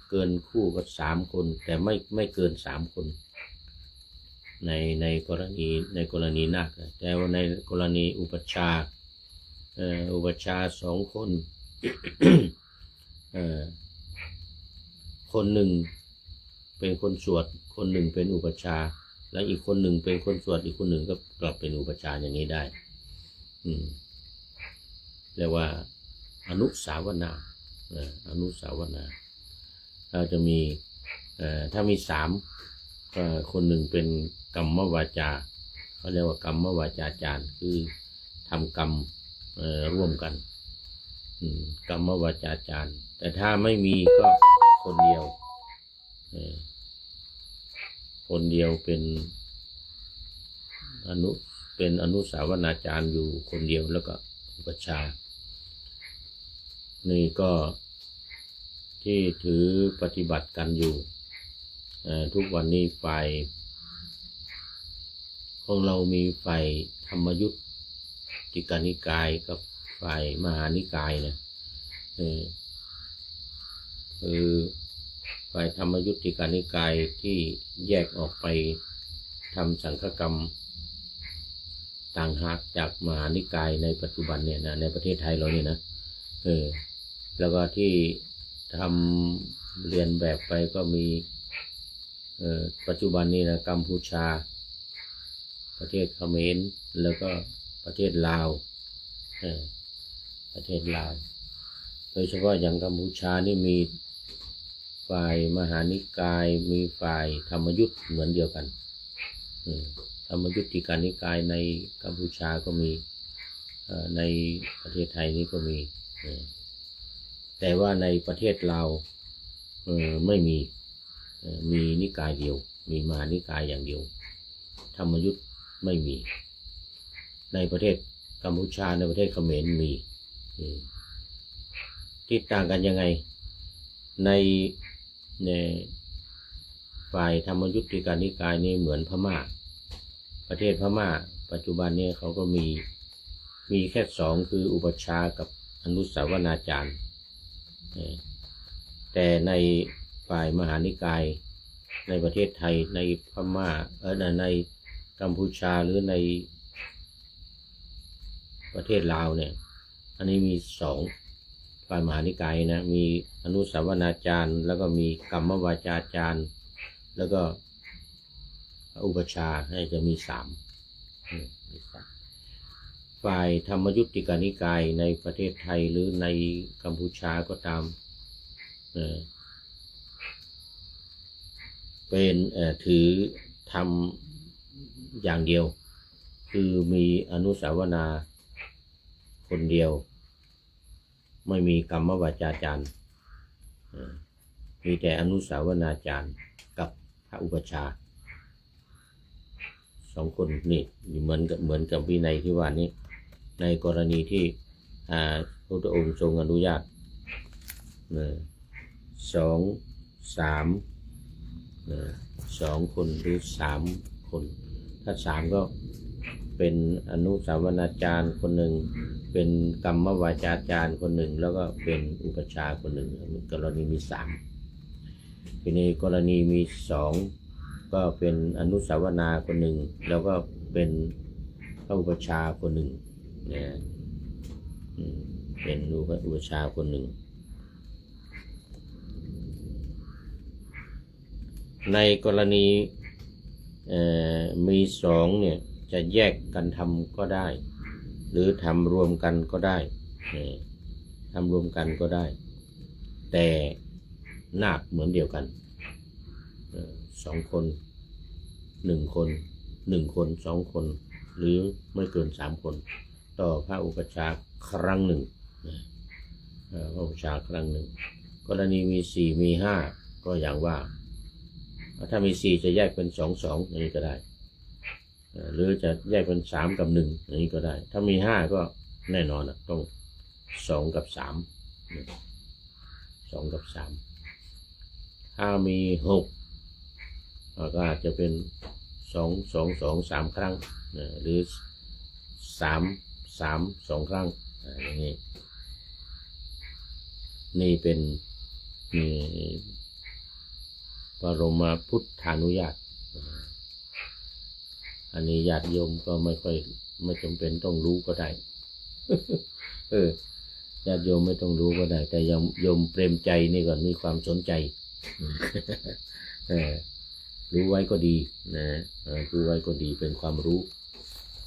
เกินคู่ก็3 คนแต่ไม่เกิน3 คนในกรณีนาคแต่ว่าในกรณีอุปชฌาย์2 คน คนหนึ่งเป็นคนสวดคนหนึ่งเป็นอุปชฌาย์ แล้วอีกคนหนึ่งเป็นคนสวดอีกคนหนึ่งก็กลับเป็นอุปชฌาย์อย่างนี้ได้เรียกว่าอนุสาวนาอนุสาวนาเราจะมีถ้ามี3คนหนึ่งเป็นกรรมวาจาเขาเรียกว่ากรรมวาจาจารย์คือทำกรรมร่วมกันกรรมวาจาจารย์แต่ถ้าไม่มีก็คนเดียวเป็นอนุสาวนาจารย์อยู่คนเดียวแล้วก็อุปชฌาย์นี่ก็ที่ถือปฏิบัติกันอยู่ทุกวันนี้ฝ่ายของเรามีฝ่ายธรรมยุติกานิกายกับฝ่ายมหานิกายนะคือฝ่ายธรรมยุติกานิกายที่แยกออกไปทำสังฆกรรมต่างหากจากมหานิกายในปัจจุบันเนี่ยนะในประเทศไทยเราเนี่ยนะแล้วก็ที่ทำเรียนแบบไปก็มีปัจจุบันนี้นะกัมพูชาประเทศเขมรแล้วก็ประเทศลาวประเทศลาวโดยเฉพาะอย่างกัมพูชานี่มีฝ่ายมหานิกายมีฝ่ายธรรมยุทธ์เหมือนเดียวกันธรรมยุติกานิกายในกัมพูชาก็มีในประเทศไทยนี่ก็มีแต่ว่าในประเทศลาวไม่มีนิกายเดียวมีมหานิกายอย่างเดียวธรรมยุทธ์ไม่มีในประเทศกัมพูชาในประเทศเขมรมีที่ต่างกันยังไงในฝ่ายธรรมยุติกานิกายนี่เหมือนพม่าประเทศพม่าปัจจุบันนี้เขาก็มีแค่2คืออุปชฌาย์กับอนุสาวนาจารย์แต่ในฝ่ายมหานิกายในประเทศไทยในพม่าในกัมพูชาหรือในประเทศลาวเนี่ยอันนี้มี2ฝ่ายมหานิกายนะมีอนุสาวนาจารย์แล้วก็มีกรรมวาจาจารย์แล้วก็อุปชฌาย์ให้จะมี3ฝ่ายธรรมยุติกานิกายในประเทศไทยหรือในกัมพูชาก็ตามเป็นถือทำอย่างเดียวคือมีอนุสาวนาคนเดียวไม่มีกรรมวาจาจารย์มีแต่อนุสาวนาจารย์กับพระอุปชฌาย์2 คนนี่เหมือนกับวินัยที่ว่านี้ในกรณีที่พระพุทธองค์ทรงอนุญาต2 3 2 คนหรือ3 คนถ้า3ก็เป็นอนุสาวนาจารย์คนหนึ่งเป็นกรรมวาจาจารย์คนหนึ่งแล้วก็เป็นอุปชฌาย์คนหนึ่งกรณีมี3ทีนี้กรณีมี2ก็เป็นอนุสาวนาคนหนึ่งแล้วก็เป็นพระอุปชฌาย์คนหนึ่งเป็นอุปชฌาย์คนหนึ่งในกรณีมี2เนี่ยจะแยกกันทำก็ได้หรือทำรวมกันก็ได้ทำรวมกันก็ได้แต่นาคเหมือนเดียวกัน2 คน1 คน1 คน2 คนหรือไม่เกิน3 คนต่อพระอุปชฌาย์ครั้งหนึ่งพระอุปชฌาย์ครั้งหนึ่งกรณีมี4มี5ก็อย่างว่าถ้ามี4จะแยกเป็น2 2อย่างนี้ก็ได้หรือจะแยกเป็น3 กับ 1อย่างนี้ก็ได้ถ้ามี5ก็แน่นอนต้อง2 กับ 3 2 กับ 3ถ้ามี6ก็อาจจะเป็น2 2 2 3 ครั้งหรือ3 3 2 ครั้งอย่างนี้นี่เป็นบรมพุทธานุญาตอันนี้ญาติโยมก็ไม่จำเป็นต้องรู้ก็ได้ญาติโยมไม่ต้องรู้ก็ได้แต่โยมเปรมใจนี่ก่อนมีความสนใจ รู้ไว้ก็ดีนะรู้ไว้ก็ดีเป็นความรู้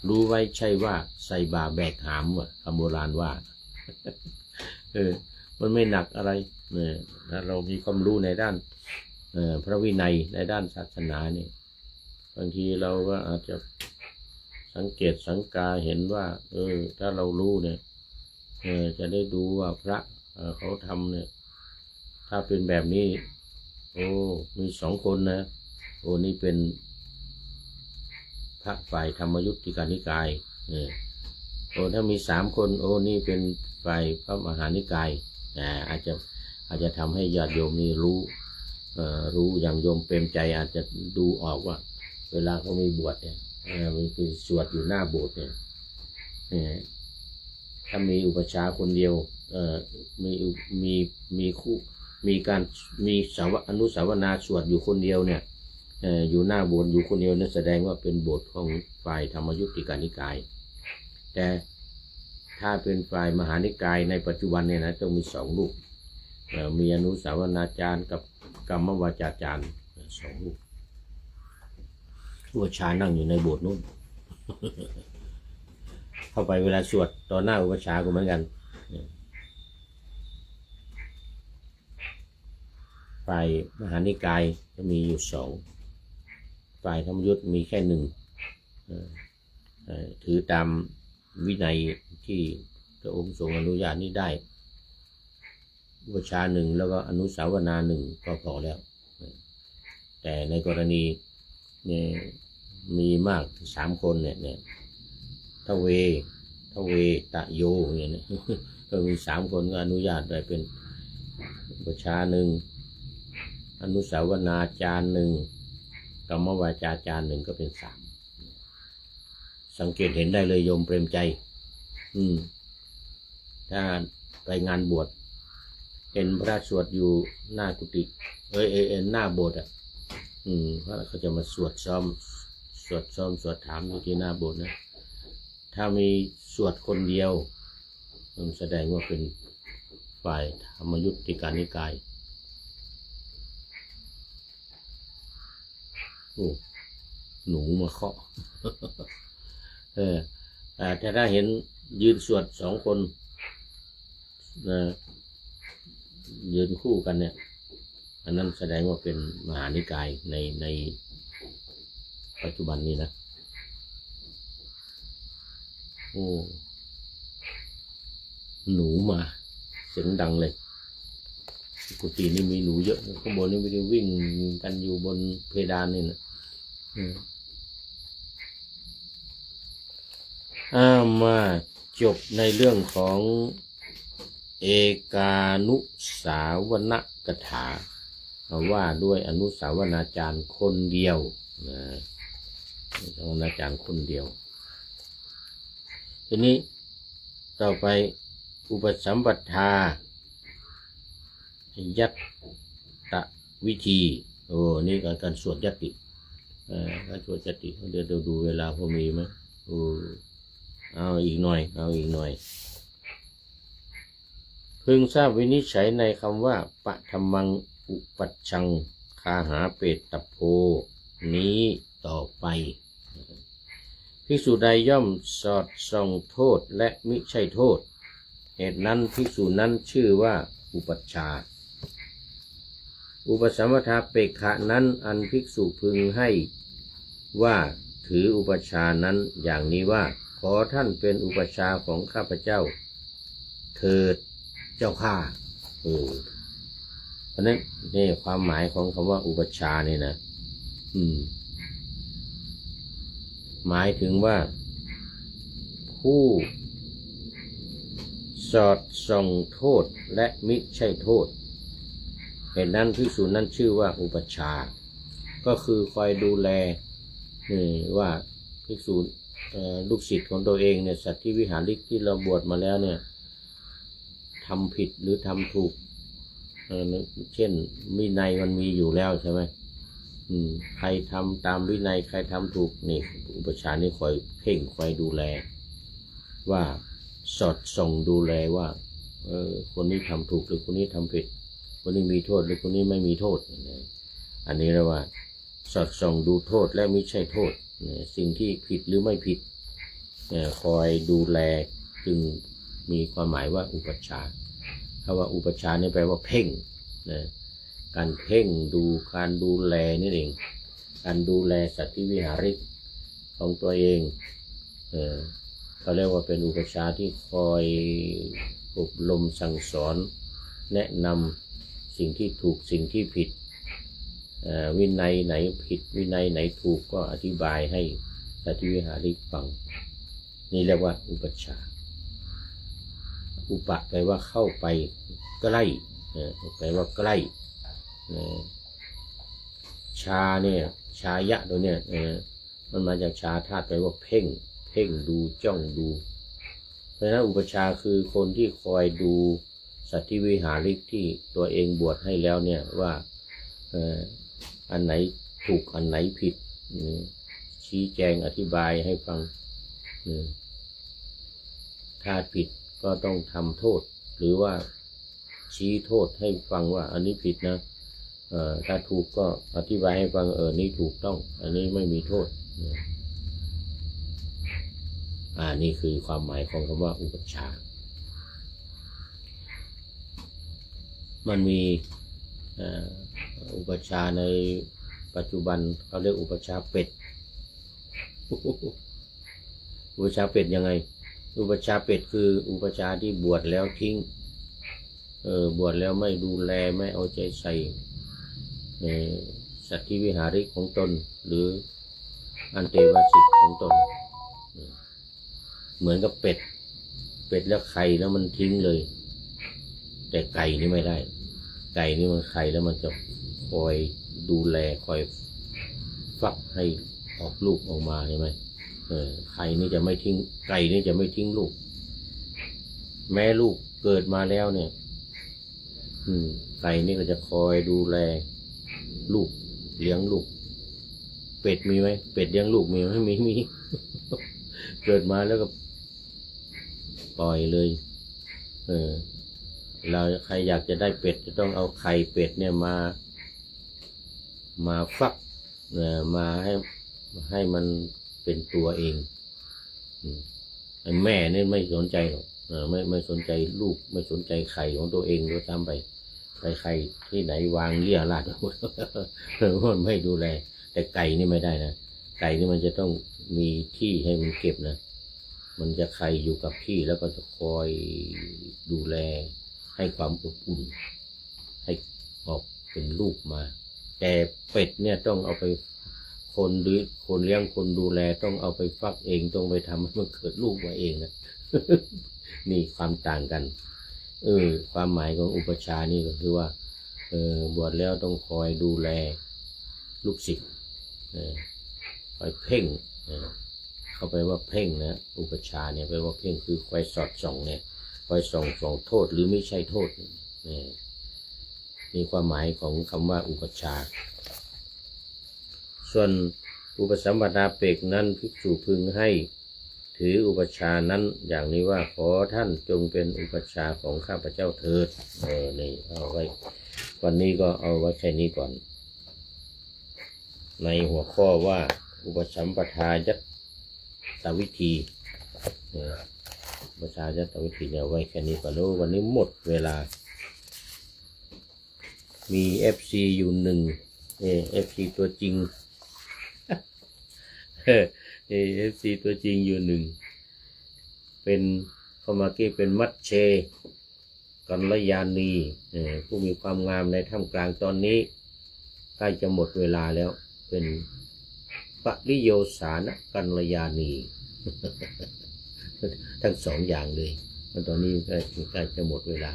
รู้ไว้ใช่ว่าใส่บาแบกหามว่ะคำโบราณว่ามันไม่หนักอะไรเนี่ยถ้าเรามีความรู้ในด้านพระวินัยในด้านศาสนาเนี่ยบางทีเราก็อาจจะสังเกตสังกาเห็นว่าถ้าเรารู้เนี่ยจะได้ดูว่าพระเขาทำเนี่ยถ้าเป็นแบบนี้มี2 คนนะนี่เป็นพระฝ่ายธรรมยุทธิกานิกายถ้ามี3 คนนี่เป็นฝ่ายพระมหานิกายอาจจะทำให้ญาติโยมนี่รู้อย่างโยมเปรมใจอาจจะดูออกว่าเวลาเขามีบวชเนี่ยมันคือสวดอยู่หน้าโบสถ์เนี่ยถ้ามีอุปชฌาย์คนเดียวมีคู่มีการมีอนุสาวนาสวดอยู่คนเดียวเนี่ยอยู่หน้าโบสถ์อยู่คนเดียวนั่นแสดงว่าเป็นโบสถ์ของฝ่ายธรรมยุทธิกานิกายแต่ถ้าเป็นฝ่ายมหานิกายในปัจจุบันเนี่ยนะต้องมี2 รูปมีอนุสาวนาจารย์กับกรรมวาจาจารย์2 รูปอุปชฌาย์นั่งอยู่ในโบสถ์นู้น เข้าไปเวลาสวดต่อหน้าอุปชฌาย์ก็เหมือนกันฝ่ายมหานิกายจะมีอยู่2ฝ่ายธรรมยุทธ์มีแค่1ถือตามวินัยที่พระองค์ทรงอนุญาตนี้ได้อุปชฌาย์1แล้วก็อนุสาวนา1ก็พอแล้วแต่ในกรณีเนี่ยมีมาก3 คนเนี่ยทเวตะโยเนี่ยก็มี3 คนก็อนุญาตได้เป็นอุปชฌาย์1อนุสาวนาจารย์1กรรมวาจาจารย์1ก็เป็น3สังเกตเห็นได้เลยโยมเปรมใจถ้าไปงานบวชเห็นพระสวดอยู่หน้ากุฏิหน้าโบสถ์เขาจะมาสวดซ้อมสวดถามอยู่ที่หน้าโบสถ์นะถ้ามีสวดคนเดียวมันแสดงว่าเป็นฝ่ายธรรมยุทธิกานิกายหนูมาเคาะแต่ถ้าเห็นยืนสวด2 คนยืนคู่กันเนี่ยอันนั้นแสดงว่าเป็นมหานิกายในปัจจุบันนี้นะหนูมาเสียงดังเลยกุฏินี่มีหนูเยอะข้างบนนี่ไม่ได้วิ่งกันอยู่บนเพดานนี่นะมาจบในเรื่องของเอกานุสาวณกถาว่าด้วยอนุสาวนาจารย์คนเดียวนะอนุสาวนาจารย์คนเดียวทีนี้ต่อไปอุปสัมปทายัตตวิธีนี่การสวดยัตติการสวดยัตติเดี๋ยวดูเวลาพอมีไหมเอาอีกหน่อยพึงทราบวินิจฉัยในคำว่าปะธรรมังอุปัชชังคาหาเปตตโพนี้ต่อไปภิกษุใดย่อมสอดส่องโทษและมิใช่โทษเหตุนั้นภิกษุนั้นชื่อว่าอุปัชฌาย์อุปสัมปทาเปกขะนั้นอันภิกษุพึงให้ว่าถืออุปัชฌาย์นั้นอย่างนี้ว่าขอท่านเป็นอุปัชฌาย์ของข้าพเจ้าเถิดเจ้าข้าเพราะนั้นนี่ความหมายของคำว่าอุปัชฌาย์นี่นะหมายถึงว่าผู้สอดส่องโทษและมิใช่โทษเหตุนั้นภิกษุนั้นชื่อว่าอุปัชฌาย์ก็คือคอยดูแลว่าภิกษุลูกศิษย์ของตัวเองเนี่ยสัตธิวิหาริกที่เราบวชมาแล้วเนี่ยทำผิดหรือทำถูกเช่นวินัยมันมีอยู่แล้วใช่ไหมใครทำตามวินัยใครทำถูกนี่อุปัชฌาย์นี่คอยเพ่งคอยดูแลว่าสอดส่องดูแลว่าคนนี้ทำถูกหรือคนนี้ทำผิดคนนี้มีโทษหรือคนนี้ไม่มีโทษอันนี้เรียกว่า สอดส่องดูโทษและไม่ใช่โทษสิ่งที่ผิดหรือไม่ผิดคอยดูแลจึงมีความหมายว่าอุปัชฌาย์คำว่าอุปัชฌาย์นี่แปลว่าเพ่งนะการเพ่งดูการดูแลนี่เองการดูแลสัตว์วิหาริกของตัวเองเขาเรียกว่าเป็นอุปัชฌาย์ที่คอยอบรมสั่งสอนแนะนำสิ่งที่ถูกสิ่งที่ผิดวินัยไหนผิดวินัยไหนถูกก็อธิบายให้สัตว์วิหาริกฟังนี่เรียกว่าอุปัชฌาย์อุปะแปลว่าเข้าไปใกล้แปลว่าใกล้ชาเนี่ยชายะตัวเนี่ยมันมาจากชาธาตุแปลว่าเพ่งเพ่งดูจ้องดูเพราะฉะนั้นอุปัชฌาย์คือคนที่คอยดูสัตว์วิหาริกที่ตัวเองบวชให้แล้วเนี่ยว่าอันไหนถูกอันไหนผิดชี้แจงอธิบายให้ฟังถ้าผิดก็ต้องทำโทษหรือว่าชี้โทษให้ฟังว่าอันนี้ผิดนะถ้าถูกก็อธิบายให้ฟังนี่ถูกต้องอันนี้ไม่มีโทษนี่คือความหมายของคำว่าอุปัชฌาย์มันมีอุปัชฌาย์ในปัจจุบันเขาเรียกอุปัชฌาย์เป็ดอุปัชฌาย์เป็ดยังไงอุปัชฌาย์เป็ดคืออุปัชฌาย์ที่บวชแล้วทิ้งบวชแล้วไม่ดูแลไม่เอาใจใส่สัตว์วิหาริกของตนหรืออันเตวสิกของตนเหมือนกับเป็ดแล้วไข่แล้วมันทิ้งเลยแต่ไก่นี่ไม่ได้ไก่นี่มันไข่แล้วมันจะคอยดูแลคอยฟักให้ออกลูกออกมาใช่ไหมไข่นี่จะไม่ทิ้งไก่นี่จะไม่ทิ้งลูกแม่ลูกเกิดมาแล้วเนี่ยไก่นี่ก็จะคอยดูแลลูกเลี้ยงลูกเป็ดมีไหมเป็ดเลี้ยงลูกมีไหมมี เกิดมาแล้วก็ปล่อยเลยเราใครอยากจะได้เป็ดจะต้องเอาไข่เป็ดเนี่ยมาฟักมาให้มันเป็นตัวเองแม่เนี่ยไม่สนใจหรอกไม่สนใจลูกไม่สนใจไข่ของตัวเองด้วยซ้ำไปไข่ที่ไหนวางเลี่ยราดหมดมันไม่ดูแลแต่ไก่นี่ไม่ได้นะไก่นี่มันจะต้องมีที่ให้มันเก็บนะมันจะไข่อยู่กับที่แล้วก็จะคอยดูแลให้ความอบอุ่นให้ออกเป็นลูกมาแต่เป็ดเนี่ยต้องเอาไปคนหรือคนเลี้ยงคนดูแลต้องเอาไปฟักเองต้องไปทำให้มันเกิดลูกมาเองนะ นี่ความต่างกันความหมายของอุปัชฌาย์นี่ก็คือว่าบวชแล้วต้องคอยดูแลลูกศิษย์คอยเพ่งเข้าไปว่าเพ่งนะอุปัชฌาย์เนี่ยแปลว่าเพ่งคือคอยสอดส่องเนี่ยคอยส่องโทษหรือไม่ใช่โทษนี่ความหมายของคำว่าอุปัชฌาย์ส่วนอุปสัมปทาเปกนั้นภิกษุพึงให้ถืออุปัชฌาย์นั้นอย่างนี้ว่าขอท่านจงเป็นอุปัชฌาย์ของข้าพเจ้าเถิดนี่เอาไว้วันนี้ก็เอาไว้แค่นี้ก่อนในหัวข้อว่าอุปสัมปทายัตตวิธีอุปสัมปทายัตตวิธีเอาไว้แค่นี้ก่อนแล้ววันนี้หมดเวลามี FC อยู่หนึ่งFC ตัวจริงFC ตัวจริงอยู่หนึ่งเป็นเข้ามาเก้เป็นมัชเชกัลยาณีผู้มีความงามในท่ามกลางตอนนี้ใกล้จะหมดเวลาแล้วเป็นปริโยสานกัลยาณี ทั้งสองอย่างเลยตอนนี้ใกล้จะหมดเวลา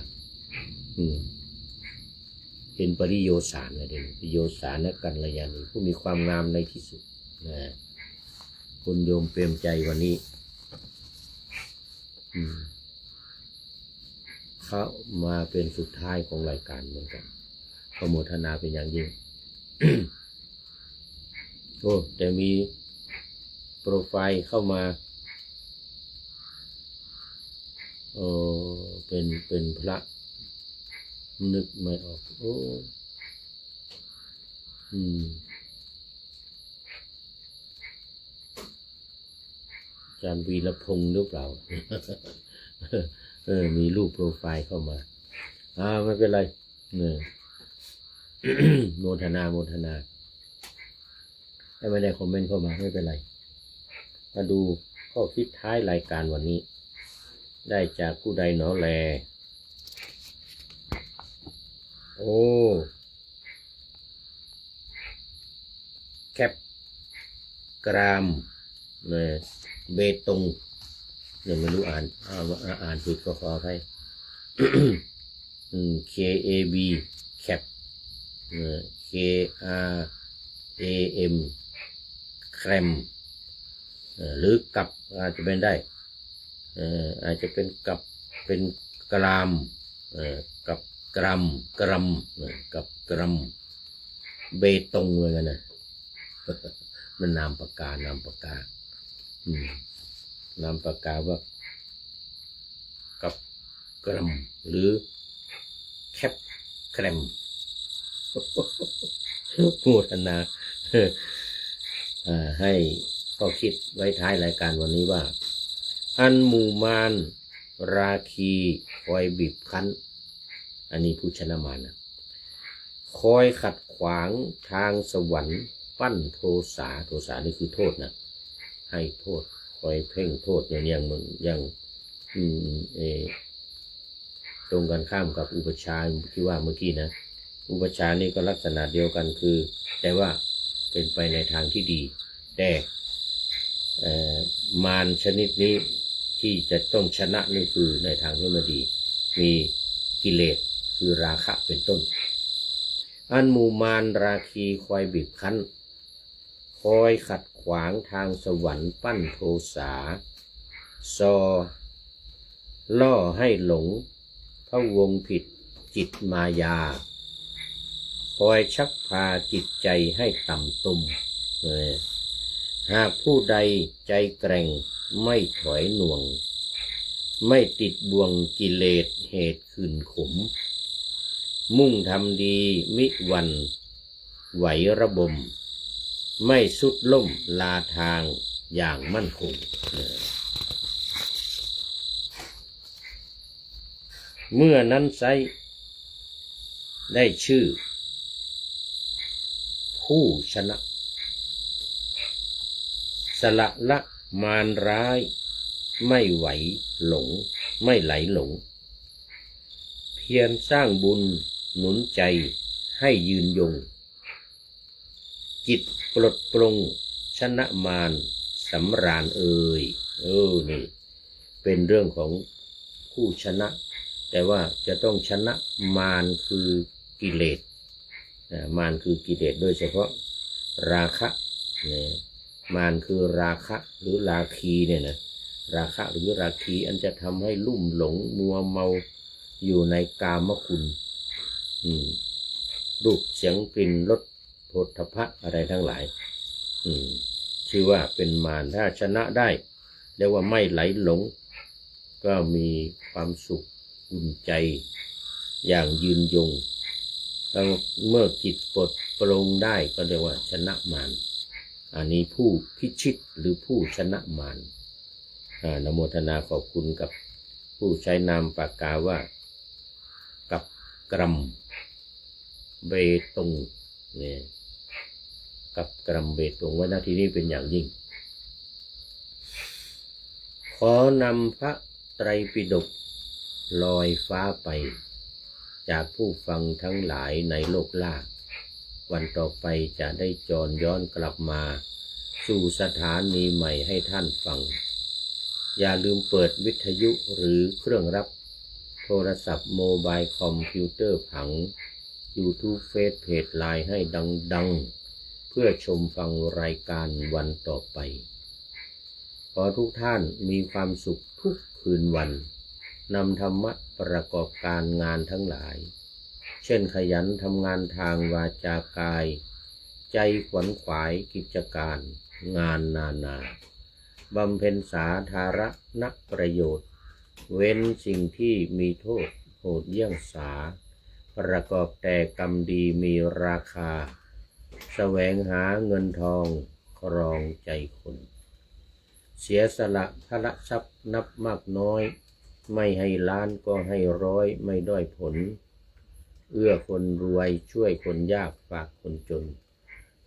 เป็นปริโยสานนะเด่นปริโยสานกัลยาณีผู้มีความงามในที่สุดคุณโยมเปรมใจวันนี้เขามาเป็นสุดท้ายของรายการเหมือนกันขอโมทนาเป็นอย่างยิ่ง โอ้แต่มีโปรไฟล์เข้ามาเป็นพระนึกไม่ออก จารย์วีรพงษ์หรือเปล่า มีรูปโปรไฟล์เข้ามาไม่เป็นไรเนี่ย โมทนาถ้าไม่ได้คอมเมนต์เข้ามาไม่เป็นไรมาดูข้อคิดท้ายรายการวันนี้ได้จากผู้ใดหนอแลโอ้แคปกรามเนี่ยเบตงเนี่ยไม่รู้อ่านผิดก็ขออภัย KAB แคปKRAM แครมหรือกับอาจจะเป็นได้อาจจะเป็นกับเป็นกรามกับกรัมกับกรัมเบตงเลยกันนะ มันนามปากกานามปากกว่ากับกรัมหรือแคปแครม โมทนาให้ข้อคิดไว้ท้ายรายการวันนี้ว่าอันหมู่มารราคีคอยบีบคั้นอันนี้ผู้ชนะมารนะคอยขัดขวางทางสวรรค์ปั้นโทสานี่คือโทษนะให้โทษคอยเพ่งโทษอย่างมึงอย่างตรงกันข้ามกับอุปชาที่ว่าเมื่อกี้นะอุปชานี่ก็ลักษณะเดียวกันคือแต่ว่าเป็นไปในทางที่ดีแต่มารชนิดนี้ที่จะต้องชนะนี่คือในทางที่ไม่ดีมีกิเลสคือราคะเป็นต้นอันหมู่มารราคีคอยบีบคั้นคอยขัดขวางทางสวรรค์ปั้นโทสาล่อให้หลงพะวงผิดจิตมายาคอยชักพาจิตใจให้ต่ำตุ่มหากผู้ใดใจแกร่งไม่ถอยหน่วงไม่ติดบ่วงกิเลสเหตุขื่นขมมุ่งทำดีมิหวั่นไหวระบมไม่สุดล่มลาทางอย่างมั่นคงเมื่อนั้นไซได้ชื่อผู้ชนะสละละมารร้ายไม่ไหวหลงไม่ไหลหลงเพียรสร้างบุญหนุนใจให้ยืนยงจิตปลดปลงชนะมารสำราญนี่เป็นเรื่องของผู้ชนะแต่ว่าจะต้องชนะมารคือกิเลสมารคือกิเลสโดยเฉพาะราคะมารคือราคะหรือราคีเนี่ยนะราคะหรือราคีอันจะทำให้ลุ่มหลงมัวเมาอยู่ในกามคุณรูปเสียงกลิ่นรสโผฏฐัพพะอะไรทั้งหลายชื่อว่าเป็นมารถ้าชนะได้เรียกว่าไม่ไหลหลงก็มีความสุขอุ่นใจอย่างยืนยงแล้วเมื่อจิตปลดปลงได้ก็เรียกว่าชนะมารอันนี้ผู้พิชิตหรือผู้ชนะมารนโมทนาขอบคุณกับผู้ใช้นามปากกาว่ากับกรัมเบตงเนี่ยกับกรัมเบตงไว้หน้าที่นี้เป็นอย่างยิ่งขอนำพระไตรปิฎกลอยฟ้าไปจากผู้ฟังทั้งหลายในโลกล่าวันต่อไปจะได้จรย้อนกลับมาสู่สถานีใหม่ให้ท่านฟังอย่าลืมเปิดวิทยุหรือเครื่องรับโทรศัพท์โมบายคอมพิวเตอร์ผัง YouTube เฟซเพจไลน์ให้ดังๆเพื่อชมฟังรายการวันต่อไปขอทุกท่านมีความสุขทุกคืนวันนำธรรมะประกอบการงานทั้งหลายเช่นขยันทำงานทางวาจากายใจขวนขวายกิจการงานนานาบำเพ็ญสาธารณประโยชน์เว้นสิ่งที่มีโทษโหดเยี่ยงสาประกอบแต่กรรมดีมีราคาแสวงหาเงินทองครองใจคน เสียสละพละทรัพย์นับมากน้อยไม่ให้ล้านก็ให้ร้อยไม่ด้อยผลเอื้อคนรวยช่วยคนยากฝากคนจน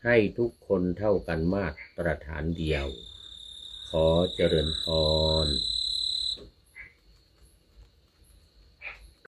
ให้ทุกคนเท่ากันมาตรฐานเดียวขอเจริญพร